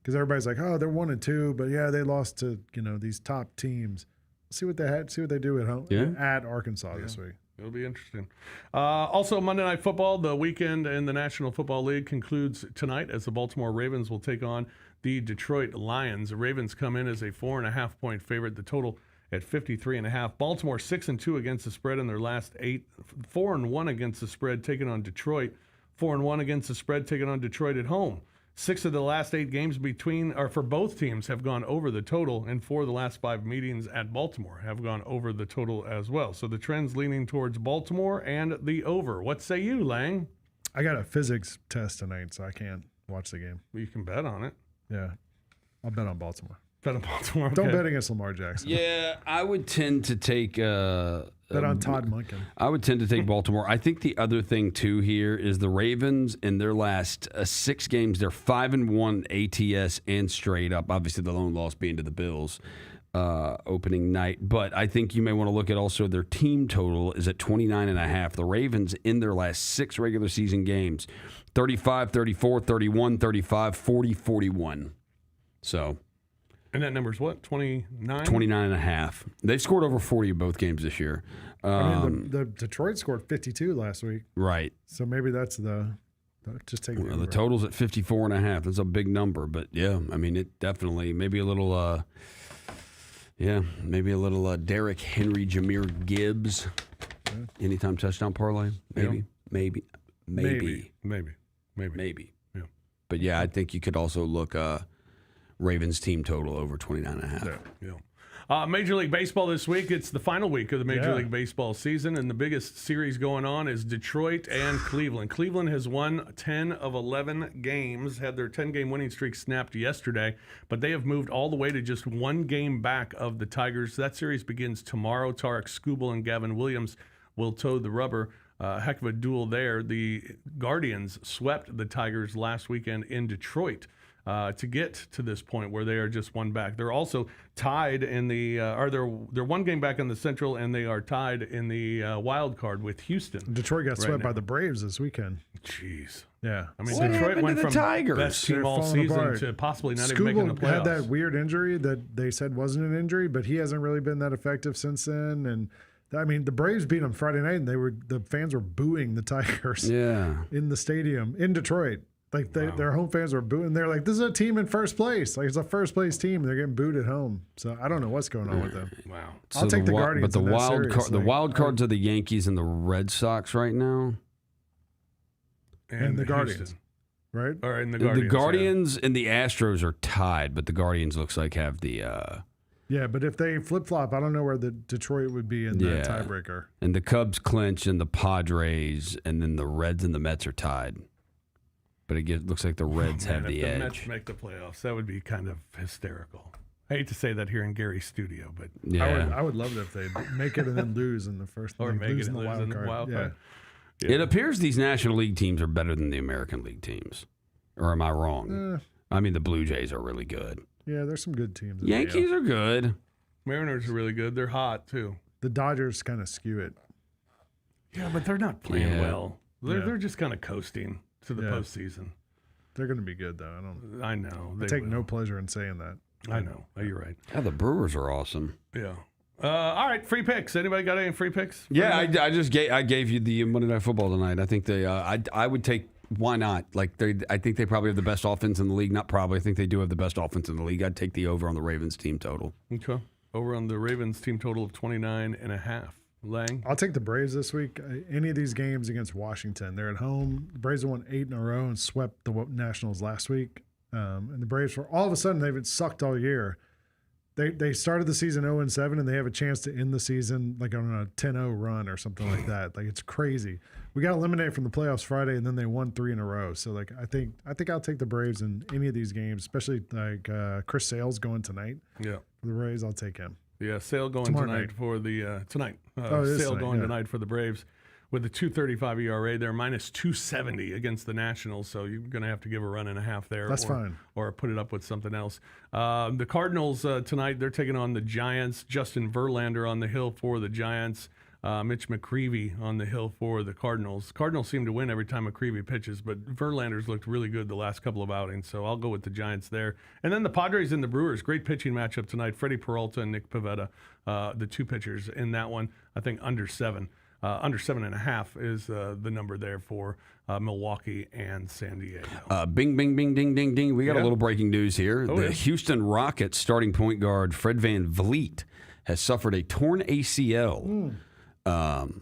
because everybody's like, oh, they're 1-2, but they lost to these top teams. See what they do at home at Arkansas this week. It'll be interesting. Also, Monday Night Football, the weekend in the National Football League concludes tonight as the Baltimore Ravens will take on the Detroit Lions. The Ravens come in as a 4.5-point favorite. The total at 53.5. Baltimore 6-2 against the spread in their last 8. 4-1 against the spread taking on Detroit. 4-1 against the spread taking on Detroit at home. 6 of the last 8 games for both teams have gone over the total, and 4 of the last 5 meetings at Baltimore have gone over the total as well. So the trend's leaning towards Baltimore and the over. What say you, Lang? I got a physics test tonight, so I can't watch the game. Well, you can bet on it. Yeah, I'll bet on Baltimore. Bet on Baltimore. Don't bet against Lamar Jackson. Yeah, I would tend to take bet on Todd Monken. I would tend to take Baltimore. I think the other thing too here is the Ravens in their last 6 games, they're 5-1 ATS and straight up. Obviously, the lone loss being to the Bills opening night. But I think you may want to look at also their team total is at 29.5. The Ravens in their last 6 regular season games, 35, 34, 31, 35, 40, 41. So. And that number's what, 29? 29.5. They've scored over 40 in both games this year. The Detroit scored 52 last week. Right. So maybe that's just take the total's at 54.5. That's a big number. But, yeah, I mean, it definitely, maybe a little, Derrick Henry, Jahmyr Gibbs. Anytime touchdown parlay. Maybe. Yeah. Maybe. But yeah, I think you could also look Ravens team total over 29.5. Yeah. Major League Baseball this week. It's the final week of the Major League Baseball season, and the biggest series going on is Detroit and Cleveland. Cleveland has won 10 of 11 games, had their 10-game winning streak snapped yesterday, but they have moved all the way to just 1 game back of the Tigers. That series begins tomorrow. Tarek Skubal and Gavin Williams will toe the rubber. Heck of a duel there. The Guardians swept the Tigers last weekend in Detroit. To get to this point where they are just 1 back. They're also tied in the, they're 1 game back in the Central, and they are tied in the wild card with Houston. Detroit got swept by the Braves this weekend. Jeez. Yeah. I mean, Detroit went from best team all season to possibly not even making the playoffs. Had that weird injury that they said wasn't an injury, but he hasn't really been that effective since then. And I mean, the Braves beat them Friday night, and the fans were booing the Tigers in the stadium in Detroit. Like their home fans were booing. They're like, "This is a team in first place. Like it's a first place team. They're getting booed at home." So I don't know what's going on with them. Wow. I'll take the Guardians. But the the wild cards are the Yankees and the Red Sox right now, and the Guardians, right? Or in the Guardians. The Guardians and the Astros are tied, but the Guardians looks like have the. Yeah, but if they flip flop, I don't know where the Detroit would be in that tiebreaker. And the Cubs clinch, and the Padres, and then the Reds and the Mets are tied. But it looks like the Reds have the edge. If the Mets make the playoffs, that would be kind of hysterical. I hate to say that here in Gary's studio, but I would love it if they make it and then lose in the first, or make lose it in the wild card. Yeah. It appears these National League teams are better than the American League teams, or am I wrong? I mean, the Blue Jays are really good. Yeah, there's some good teams. Yankees are good. Mariners are really good. They're hot too. The Dodgers kind of skew it. Yeah, but they're not playing well. They're just kind of coasting to the postseason. They're going to be good, though. I know. I take no pleasure in saying that. I know. You're right. Yeah, the Brewers are awesome. Yeah. All right, free picks. Anybody got any free picks? Yeah, I gave you the Monday Night Football tonight. I think I would take. Why not? Like I think they probably have the best offense in the league. Not probably. I think they do have the best offense in the league. I'd take the over on the Ravens team total. Okay. Over on the Ravens team total of 29.5. Lang? I'll take the Braves this week. Any of these games against Washington, they're at home. The Braves have won 8 in a row and swept the Nationals last week. And the Braves, all of a sudden, they've been sucked all year. They started the season 0-7, and they have a chance to end the season like on a 10-0 run or something like that. Like it's crazy. We got eliminated from the playoffs Friday, and then they won 3 in a row. So like I think I'll take the Braves in any of these games, especially like Chris Sale's going tonight. Yeah, for the Braves, I'll take him. Yeah, Sale going tonight for the tonight. Sale going tonight for the Braves with a 2.35 ERA. They're minus 270 against the Nationals, so you're going to have to give a run and a half there. That's fine. Or put it up with something else. The Cardinals tonight, they're taking on the Giants. Justin Verlander on the hill for the Giants. Mitch McCreevy on the hill for the Cardinals. Cardinals seem to win every time McCreevy pitches, but Verlander's looked really good the last couple of outings, so I'll go with the Giants there. And then the Padres and the Brewers, great pitching matchup tonight. Freddie Peralta and Nick Pivetta, the 2 pitchers in that one. I think under 7. Under 7.5 is the number there for Milwaukee and San Diego. Bing, bing, bing, ding, ding, ding. We got a little breaking news here. The Houston Rockets starting point guard Fred VanVleet has suffered a torn ACL. So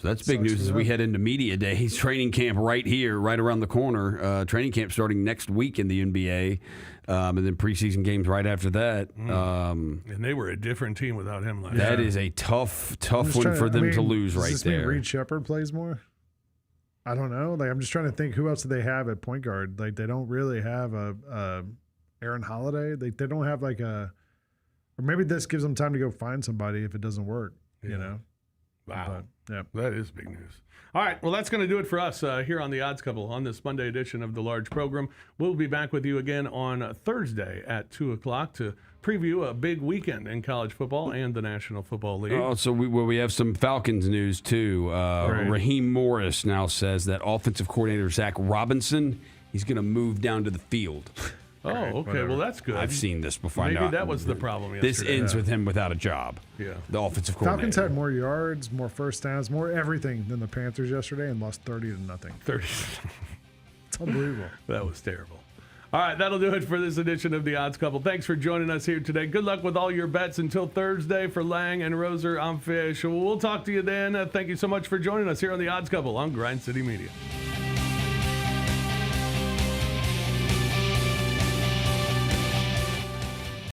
that's big news as we head into media days. Training camp right here, right around the corner. Training camp starting next week in the NBA, and then preseason games right after that. And they were a different team without him last year. That is a tough one for them to lose right there. Does this mean Reed Shepherd plays more? I don't know. Like I'm just trying to think who else do they have at point guard. Like they don't really have a Aaron Holiday. They don't have like a, or maybe this gives them time to go find somebody if it doesn't work. You know. Wow. But, that is big news. All right. Well, that's going to do it for us here on The Odds Couple on this Monday edition of the Large Program. We'll be back with you again on Thursday at 2 o'clock to preview a big weekend in college football and the National Football League. Oh, so we have some Falcons news, too. Raheem Morris now says that offensive coordinator Zach Robinson, he's going to move down to the field. Oh, okay. Whatever. Well, that's good. I've seen this before. Maybe that was the problem yesterday. This ends with him without a job. Yeah. The offensive coordinator. Falcons had more yards, more first downs, more everything than the Panthers yesterday and lost 30-0. 30. It's unbelievable. That was terrible. All right, that'll do it for this edition of The Odds Couple. Thanks for joining us here today. Good luck with all your bets until Thursday. For Lang and Roser, I'm Fish. We'll talk to you then. Thank you so much for joining us here on The Odds Couple on Grind City Media.